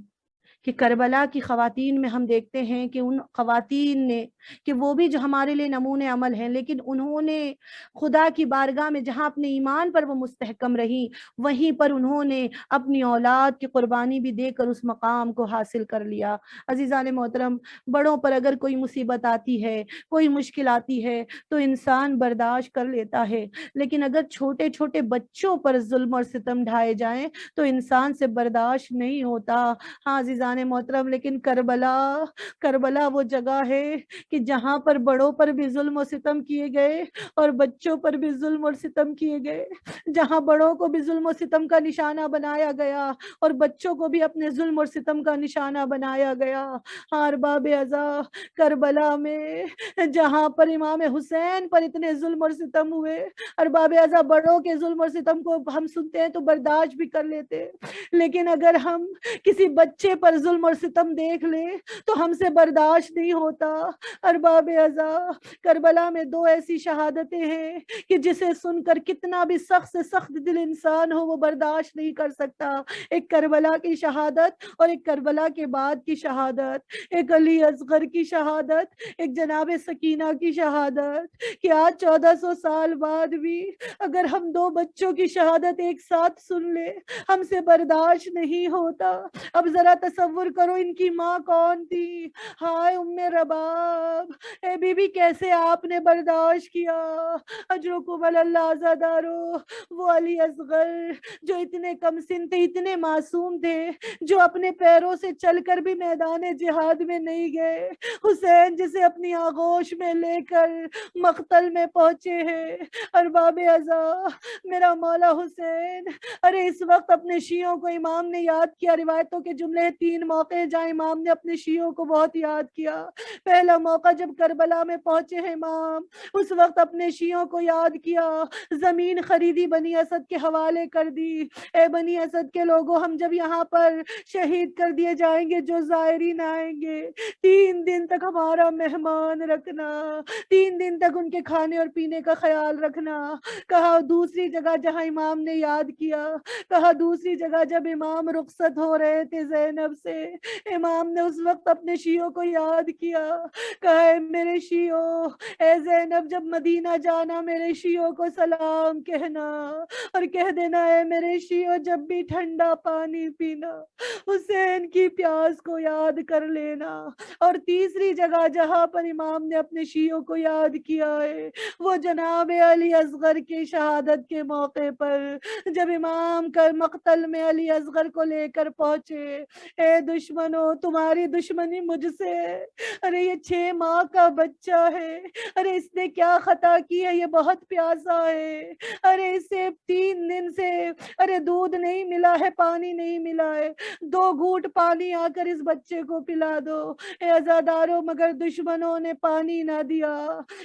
کہ کربلا کی خواتین میں ہم دیکھتے ہیں کہ ان خواتین نے کہ وہ بھی جو ہمارے لیے نمونہ عمل ہیں، لیکن انہوں نے خدا کی بارگاہ میں جہاں اپنے ایمان پر وہ مستحکم رہی وہیں پر انہوں نے اپنی اولاد کی قربانی بھی دے کر اس مقام کو حاصل کر لیا۔ عزیزان محترم، بڑوں پر اگر کوئی مصیبت آتی ہے، کوئی مشکل آتی ہے تو انسان برداشت کر لیتا ہے، لیکن اگر چھوٹے چھوٹے بچوں پر ظلم اور ستم ڈھائے جائیں تو انسان سے برداشت نہیں ہوتا۔ ہاں عزیزان محترم، لیکن کربلا وہ جگہ ہے کہ جہاں پر بڑوں پر بھی ظلم و ستم کیے گئے اور بچوں پر بھی ظلم اور ستم کیے گئے، جہاں بڑوں کو بھی ظلم و ستم کا نشانہ بنایا گیا اور بچوں کو بھی اپنے ظلم اور ستم کا نشانہ بنایا گیا۔ ہاں ارباب عزا، کربلا میں جہاں پر امام حسین پر اتنے ظلم اور ستم ہوئے، ارباب عزا بڑوں کے ظلم اور ستم کو ہم سنتے ہیں تو برداشت بھی کر لیتے، لیکن اگر ہم کسی بچے پر ظلم اور ستم دیکھ لیں تو ہم سے برداشت نہیں ہوتا۔ ارباب عزا، کربلا میں دو ایسی شہادتیں ہیں کہ جسے سن کر کتنا بھی سخت سے سخت دل انسان ہو وہ برداشت نہیں کر سکتا۔ ایک کربلا کی شہادت اور ایک کربلا کے بعد کی شہادت، ایک علی اصغر کی شہادت، ایک جناب سکینہ کی شہادت، کہ آج 1400 سال بعد بھی اگر ہم دو بچوں کی شہادت ایک ساتھ سن لیں ہم سے برداشت نہیں ہوتا۔ اب ذرا تصور کرو ان کی ماں کون تھی؟ ہائے ام رباب، اے بی بی کیسے آپ نے برداشت کیا؟ اجرکم اللہ عزادارو، وہ علی اصغر جو اتنے کم سن تھے، اتنے معصوم تھے، جو اپنے پیروں سے چل کر بھی میدان جہاد میں نہیں گئے، حسین جسے اپنی آغوش میں لے کر مقتل میں پہنچے ہیں۔ ارباب عزا، میرا مولا حسین، ارے اس وقت اپنے شیعوں کو امام نے یاد کیا۔ روایتوں کے جملے 3 موقع جہاں امام نے اپنے شیعوں کو بہت یاد کیا۔ پہلا موقع جب کربلا میں پہنچے ہیں امام، اس وقت اپنے شیعوں کو یاد کیا، زمین خریدی بنی اسد کے حوالے کر دی، اے بنی اسد کے لوگوں ہم جب یہاں پر شہید کر دیے جائیں گے جو زائرین آئیں گے 3 دن تک ہمارا مہمان رکھنا، 3 دن تک ان کے کھانے اور پینے کا خیال رکھنا۔ کہا دوسری جگہ جہاں امام نے یاد کیا، کہا دوسری جگہ جب امام رخصت ہو رہے تھے زینب سے، امام نے اس وقت اپنے شیعوں کو یاد کیا، کہا اے میرے شیعوں، اے زینب جب مدینہ جانا میرے شیعوں کو سلام کہنا اور کہہ دینا اے میرے شیعوں جب بھی ٹھنڈا پانی پینا حسین کی پیاس کو یاد کر لینا۔ اور تیسری جگہ جہاں پر امام نے اپنے شیعوں کو یاد کیا ہے وہ جناب علی اصغر کی شہادت کے موقع پر، جب امام کا مقتل میں علی اصغر کو لے کر پہنچے، اے دشمنوں تمہاری دشمنی مجھ سے، ارے یہ 6 ماہ کا بچہ ہے، ارے اس نے کیا خطا کی ہے، یہ بہت پیاسا ہے، ارے اسے 3 دن سے ارے دودھ نہیں ملا ہے، پانی نہیں ملا ہے، 2 گھونٹ پانی آ کر اس بچے کو پلا دو۔ اے عزاداروں مگر دشمنوں نے پانی نہ دیا۔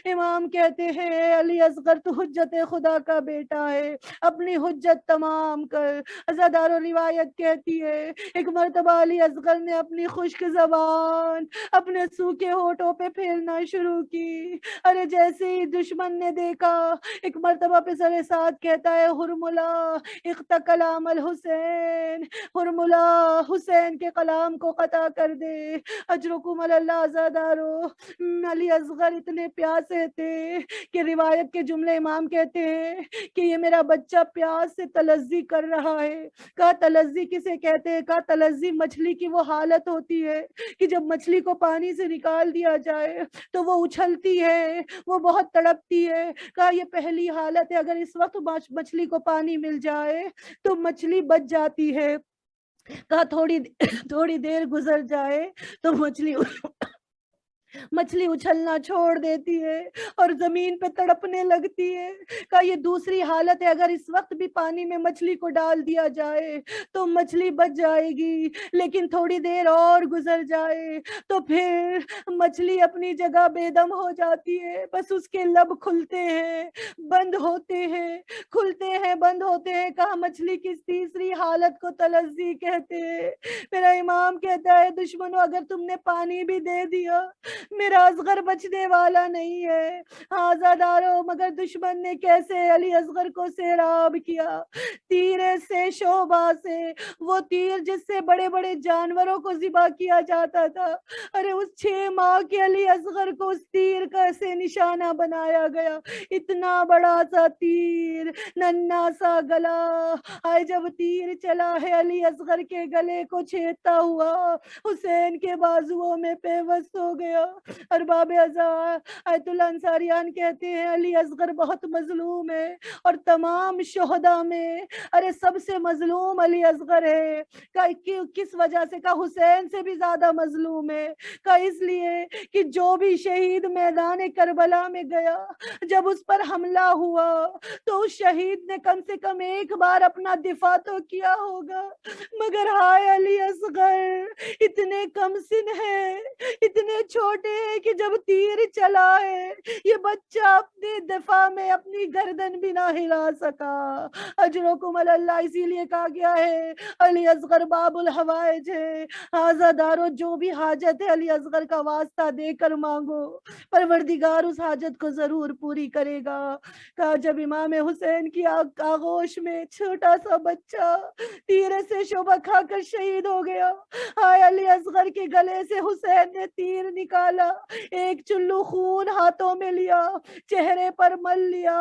امام کہتے ہیں اے علی اصغر تو حجت خدا کا بیٹا ہے، اپنی حجت تمام کر۔ عزاداروں روایت کہتی ہے ایک مرتبہ علی علی اصغر نے اپنی خشک زبان اپنے سوکھے ہونٹوں پہ پھیرنا شروع کی. ارے جیسے ہی دشمن نے دیکھا ایک مرتبہ پسر سعد کہتا ہے حرملہ اختکلام الحسین، حرملہ حسین کے کلام کو قطع کر دے. اجرکم اللہ عزادارو، علی اصغر اتنے پیاسے تھے کہ روایت کے جملے امام کہتے ہیں کہ یہ میرا بچہ پیاس سے تلذی کر رہا ہے. کہا تلذی کسے کہتے ہیں؟ کہا تلذی مچھلی کی وہ حالت ہوتی ہے کہ جب مچھلی کو پانی سے نکال دیا جائے تو وہ اچھلتی ہے، وہ بہت تڑپتی ہے. کہا یہ پہلی حالت ہے، اگر اس وقت مچھلی کو پانی مل جائے تو مچھلی بچ جاتی ہے. کہا تھوڑی دیر گزر جائے تو مچھلی اچھلنا چھوڑ دیتی ہے اور زمین پہ تڑپنے لگتی ہے. کہا یہ دوسری حالت ہے، اگر اس وقت بھی پانی میں مچھلی کو ڈال دیا جائے تو مچھلی بچ جائے گی، لیکن تھوڑی دیر اور گزر جائے تو پھر مچھلی اپنی جگہ بے دم ہو جاتی ہے. بس اس کے لب کھلتے ہیں بند ہوتے ہیں، کھلتے ہیں بند ہوتے ہیں. کہا مچھلی کی تیسری حالت کو تلذی کہتے ہیں. میرا امام کہتا ہے دشمنوں اگر تم نے پانی بھی دے دیا میرا اصغر بچنے والا نہیں ہے. آزادارو مگر دشمن نے کیسے علی اصغر کو سیراب کیا، تیر سے شعبہ سے، وہ تیر جس سے بڑے بڑے جانوروں کو ذبح کیا جاتا تھا. ارے اس 6 ماہ کے علی اصغر کو اس تیر کا سے نشانہ بنایا گیا. اتنا بڑا سا تیر، ننھا سا گلا. آئے جب تیر چلا ہے علی اصغر کے گلے کو چھیدتا ہوا حسین کے بازوؤں میں پیوست ہو گیا. ارباب آیت اللہ انصاریان کہتے ہیں علی اصغر بہت مظلوم ہے اور تمام شہداء میں ارے سب سے مظلوم علی اصغر ہے. کس وجہ سے؟ کہا حسین سے بھی زیادہ مظلوم ہے. کہا اس لیے کہ جو بھی شہید میدان کربلا میں گیا جب اس پر حملہ ہوا تو اس شہید نے کم سے کم ایک بار اپنا دفاع تو کیا ہوگا، مگر ہائے علی اصغر اتنے کم سن ہے، اتنے چھوٹے ہیں کہ جب تیر چلا ہے یہ بچہ اپنے دفاع میں اپنی گردن بھی نہ ہلا سکا. اجرکم اللہ، اسی لیے کہا گیا ہے علی اصغر باب الحوائج ہے. آزادارو جو بھی حاجت ہے علی اصغر کا واسطہ دے کر مانگو، پروردگار اس حاجت کو ضرور پوری کرے گا. کہا جب امام حسین کی آغوش میں چھوٹا سا بچہ تیر سے شعبہ کھا کر شہید ہو گیا، ہائے علی اصغر کے گلے سے حسین نے تیر نکالا، ایک چلو خون ہاتھوں میں لیا، چہرے پر مل لیا.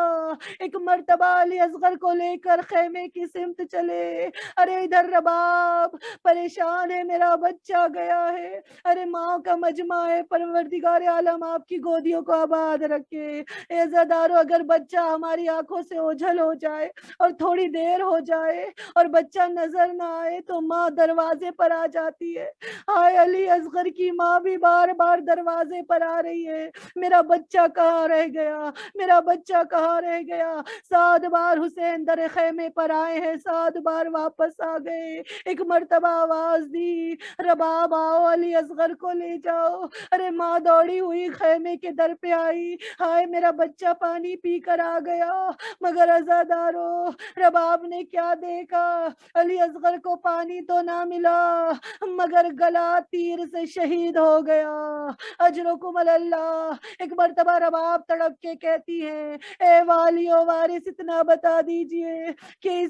ایک مرتبہ علی اصغر کو لے کر خیمے کی سمت چلے. ارے ادھر رباب پریشان ہے، میرا بچہ گیا ہے. ارے ماں کا مجمع ہے، پروردگار عالم آپ کی گودیوں کو آباد رکھے. عزادارو اگر بچہ ہماری آنکھوں سے اوجھل ہو جائے اور تھوڑی دیر ہو جائے اور بچہ نظر نہ آئے تو ماں دروازے پر آ جاتی ہے. ہائے علی اصغر کی ماں بھی بار بار دروازے پر آ رہی ہے، میرا بچہ کہاں رہ گیا، میرا بچہ کہاں رہ گیا. 7 بار حسین در خیمے پر آئے ہیں، 7 بار واپس آ گئے. ایک مرتبہ آواز دی رباب آؤ علی اصغر کو لے جاؤ. ارے ماں دوڑی ہوئی خیمے کے در پہ آئی، ہائے میرا بچہ پانی پی کر آ گیا. مگر عزادارو رباب نے کیا دیکھا، علی اصغر کو پانی تو نہ ملا مگر گلا تیر سے شہید ہو گیا. اجرکم اللہ. ایک مرتبہ رباب تڑپ کے کہتی ہیں اے والی و وارث اتنا بتا دیجئے کہ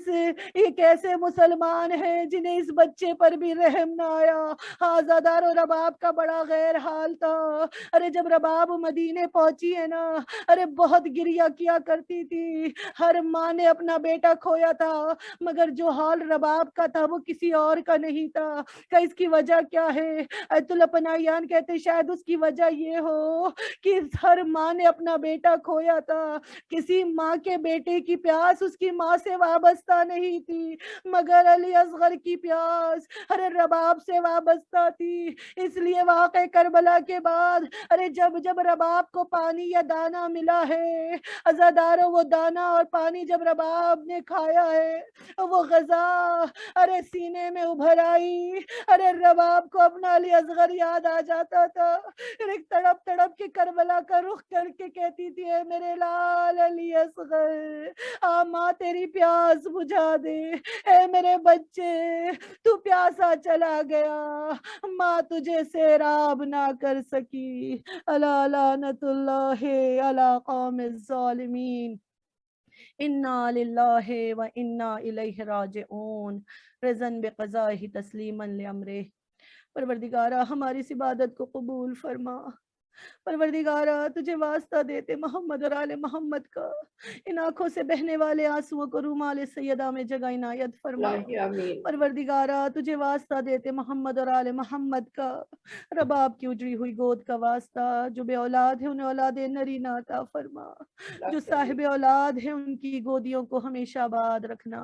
یہ کیسے مسلمان ہیں جنہیں اس بچے پر بھی رحم نہ آیا. آزادار و رباب کا بڑا غیر حال تھا. ارے جب رباب مدینے پہنچی ہے نا، ارے بہت گریا کیا کرتی تھی. ہر ماں نے اپنا بیٹا کھویا تھا مگر جو حال رباب کا تھا وہ کسی اور کا نہیں تھا. کہ اس کی وجہ کیا ہے؟ ایت اللہ پناہیان کہتے شاید اس کی وجہ یہ ہو کہ ہر ماں نے اپنا بیٹا کھویا تھا. کسی ماں کے بیٹے کی پیاس اس کی ماں سے وابستہ نہیں تھی مگر علی اصغر کی پیاس ارے رباب سے وابستہ تھی. اس لیے واقع کربلا کے بعد ارے جب رباب کو پانی یا دانا ملا ہے، عزاداروں وہ دانا اور پانی جب رباب نے کھایا ہے وہ غذا ارے سینے میں ابھر آئی. ارے رباب کو اپنا علی اصغر یاد آ جاتا تھا. پھر ایک تڑپ تڑپ کے کربلا کا رخ کر کے کہتی تھی اے میرے لال علی اصغر، ماں تیری پیاس بجھا دے، اے میرے بچے تو پیاسا چلا گیا، ماں تجھے سیراب نہ کر سکی، الا لعنت اللہ علی قوم الظالمین، انا للہ و انا الیہ راجعون، رضن بقضائہ تسلیما لامرہ۔ پروردگارہ ہماری اس عبادت کو قبول فرما، پروردگارہ تجھے واسطہ دیتے محمد اور آل محمد کا، ان آنکھوں سے بہنے والے آنسوؤں کو رومال سیدہ میں جگہ عنایت فرما، الہی آمین۔ پروردگارہ تجھے واسطہ دیتے محمد اور آل محمد کا، رباب کی اجڑی ہوئی گود کا واسطہ، جو بے اولاد ہے انہیں اولاد نرینہ عطا فرما، جو صاحب اولاد ہے ان کی گودیوں کو ہمیشہ آباد رکھنا،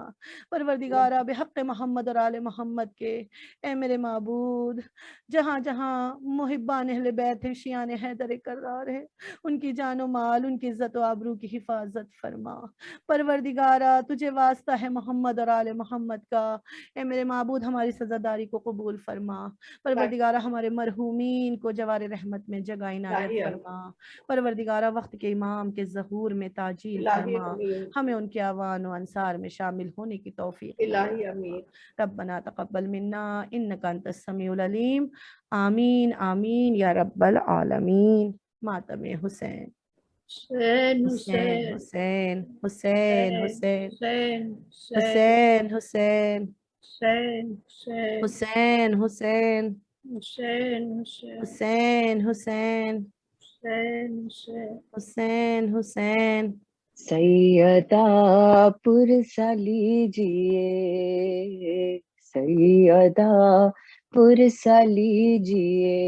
پروردگارہ بحق محمد اور آل محمد کے، اے میرے معبود جہاں جہاں محبان اہل بیت ہیں، شیعان حیدر کرار ہے، ان کی جان و مال، ان کی عزت و آبرو کی حفاظت فرما، پروردگارہ تجھے واسطہ ہے محمد اور آل محمد کا، اے میرے معبود ہماری سزاداری کو قبول فرما، پروردگارہ ہمارے مرحومین کو جوار رحمت میں جگہ عنایت فرما، پروردگارہ وقت کے امام کے ظہور میں تاجیل الہی فرما، آمین۔ ہمیں ان کے اعوان و انصار میں شامل ہونے کی توفیق الہی آمین۔ ربنا تقبل منا انک انت السمیع العلیم، آمین آمین یا رب العالمین۔ ماتم حسین حسین حسین حسین حسین حسین حسین حسین حسین حسین حسین حسین حسین حسین حسین حسین حسین حسین حسین سیدہ پرسا لیجئے، سیدہ پرسا لیجئے،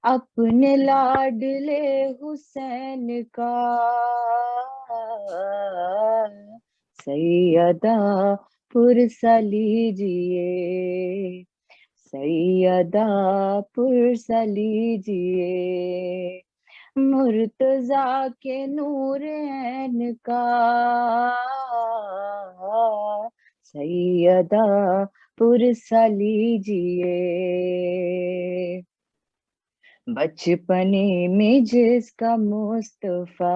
اپنے لاڈلے حسین کا، سیدہ پرسا لیجئے، سیدہ پرسا لیجئے، مرتضیٰ کے نور عین کا، سیدہ پرسا لیجئے، بچپنے میں جس کا مصطفیٰ،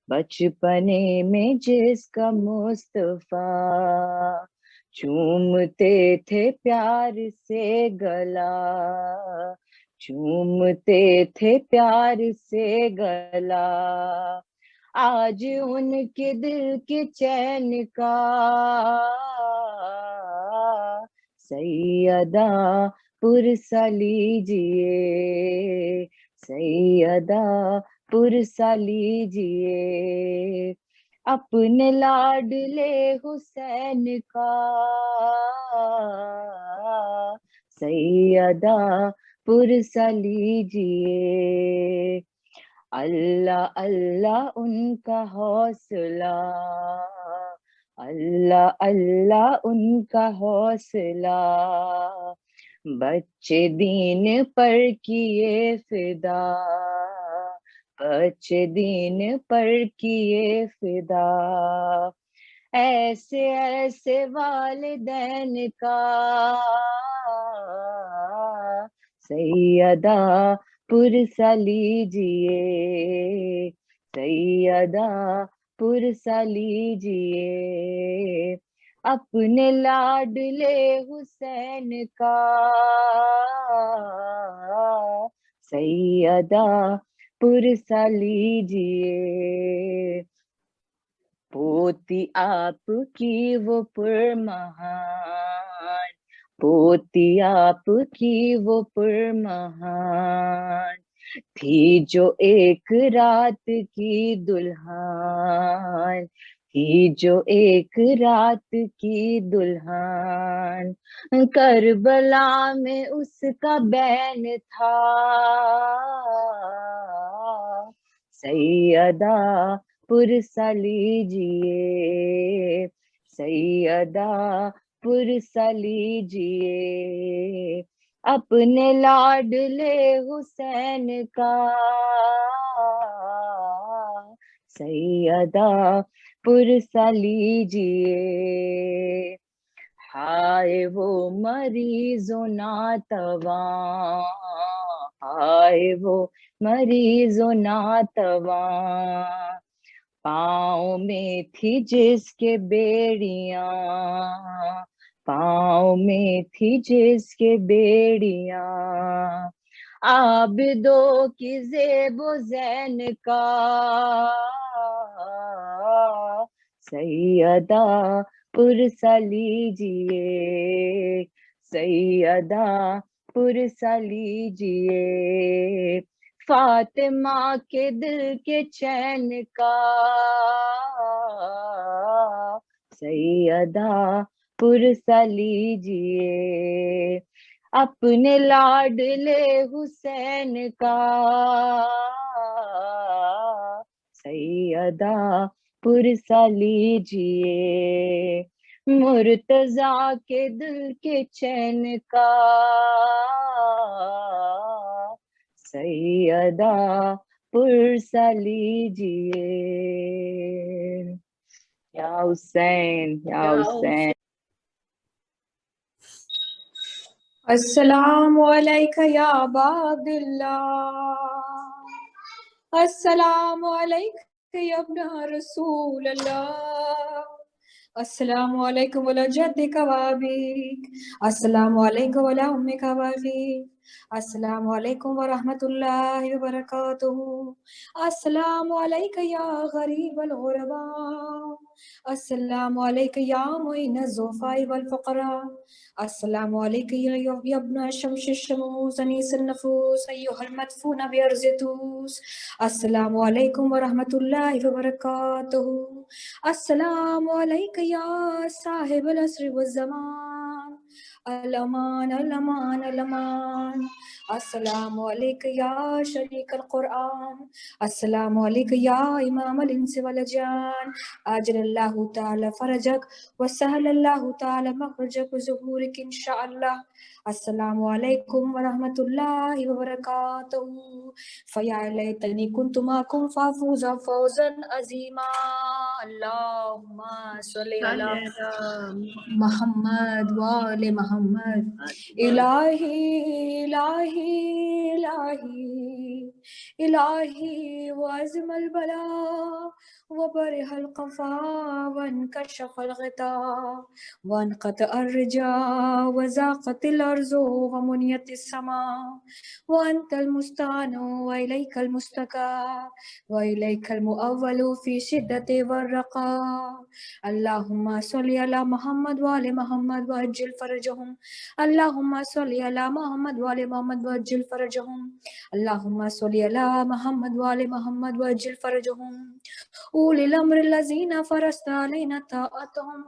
بچپنے میں جس کا مصطفیٰ، چومتے تھے پیار سے گلا، چومتے تھے پیار سے گلا، آج ان کے دل کے چین کا، سیدہ پرسا لیجئے، سیدہ پرسا لیجئے، اپنے لاڈلے حسین کا، سیدہ پرسا لیجئے، اللہ اللہ ان کا حوصلہ، اللہ اللہ ان کا حوصلہ، بچے دین پر کیے فدا، بچے دین پر کیے فدا، ایسے ایسے والدین کا، سیدہ پرسا لیجئے، سیدہ پرسا لیجئے، اپنے لاڈلے حسین کا، سیدہ پرسا لیجئے، پوتی آپ کی وہ پرمہان، پوتی آپ کی وہ پرمہان، تھی جو ایک رات کی دلہن، تھی جو ایک رات کی دلہن، کربلا میں اس کا بین تھا، سیدہ پرسا لیجئے، سیدہ پرسا لیجئے، اپنے لاڈلے حسین کا، سیدہ پرسا لیجئے، ہائے وہ مریض و ناتواں، آئے وہ مریض و ناتواں، پاؤں میں تھی جس کے بیڑیاں، پاؤں میں تھی جس کے بیڑیاں، عابدوں کی زیب و زین کا سیدہ پرسا لیجیے، سیدہ پرسا لیجیے، فاطمہ کے دل کے چین کا سیدہ پرسا لیجیے، اپنے لاڈلے حسین کا سیدہ پرسا لیجیے، مرتضیٰ کے دل کے چین کا سیدہ پرسا لیجیے، یا حسین یا حسین۔ السلام علیکہ یا ابا عبداللہ، السلام علیکہ یا ابن رسول اللہ، السلام علیکم ولا جدک و ابیک، السلام علیکم ولا امک و اخیک، السلام علیکم ورحمۃ اللہ وبرکاتہ، السلام علیکہ یا غریب الغرباء، السلام علیکہ یا معین الضعفاء والفقراء، السلام علیکم یا ابن شمس الشموس انیس النفوس ایھا المدفون بارض طوس، السلام علیکم ورحمۃ اللہ وبرکاتہ، السلام علیکم یا صاحب العصر والزمان، الامان الامان الامان، السلام علیکم یا شریک القرآن، السلام علیکم یا امام الانس والجان، عاجل اللہ تعالی فرجک وسهل اللہ تعالی مخرجک وظہورک انشاءاللہ، السلام علیکم ورحمۃ اللہ وبرکاتہ، فیا لیتنی کنت معکم فافوز فوزا عظیما، اللہم صلی علی محمد وآل محمد، الہی الہی الہی الہی وعظم البلاء وبرح القفا وانکشف الغطاء وانقطع الرجاء وزاقت الارض ومنیت السماء وانت المستعان والیک المستکا والیک المؤول فی شدت والرقاء، اللہم صلی علی محمد وآل محمد وعجل فرجہم، اللہم صلی علی محمد وآل محمد وعجل فرجہم، اللہم صلی علی محمد وآل محمد وعجل فرجہم، اولی الامر الذین فرضت علینا طاعتہم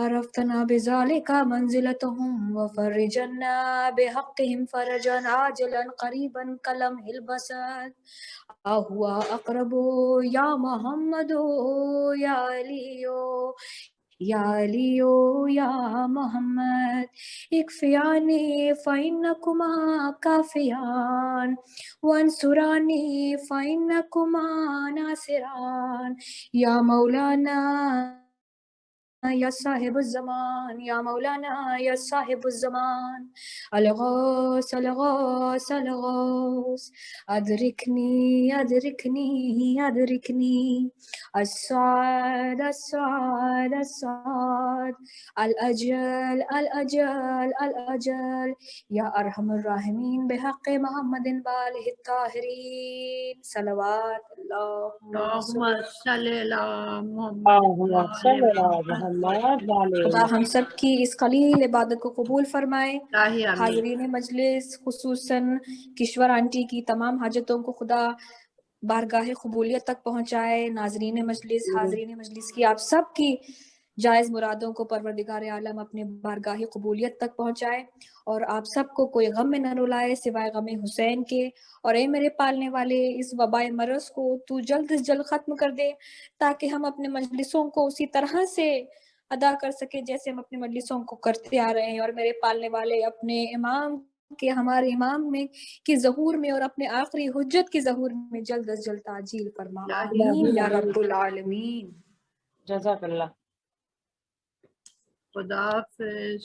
عرفتنا بذلک منزلتہم وفرجنا بحقہم فرجا عاجلا قریبا کلمح البصر، اہوا اقرب یا محمد یا علیو یا علیو یا محمد، اکفیانی فإنکما کافیان وانصرانی فإنکما ناصران، یا مولانا یا صاحب الزمان، یا مولانا یا صاحب الزمان، الغوث الغوث الغوث، ادرکنی ادرکنی ادرکنی، السعد السعد السعد، الاجل الاجل الاجل، یا ارحم الراحمین بحق محمد بآلہ الطاہرین، صلوات اللہم صلی علی اللہم صلی علی محمد وعلی خدا ہم سب کی اس قلیل عبادت کو قبول فرمائے، آمین۔ حاضرین مجلس خصوصاً کشور آنٹی کی تمام حاجتوں کو خدا بارگاہ قبولیت تک پہنچائے، ناظرین مجلس حاضرین مجلس کی آپ سب کی جائز مرادوں کو پروردگار عالم اپنے بارگاہ قبولیت تک پہنچائے، اور آپ سب کو کوئی غم میں نہ رلائے سوائے غم حسین کے، اور اے میرے پالنے والے اس وبائے مرض کو تو جلد سے جلد ختم کر دے، تاکہ ہم اپنے مجلسوں کو اسی طرح سے ادا کر سکے جیسے ہم اپنے مجلسوں کو کرتے آ رہے ہیں، اور میرے پالنے والے اپنے امام کہ ہمارے امام میں کی ظہور میں اور اپنے آخری حجت کی ظہور میں جلد از جلد تعجیل فرما، آمین یا رب العالمین۔ جزاک اللہ۔ خدا حافظ۔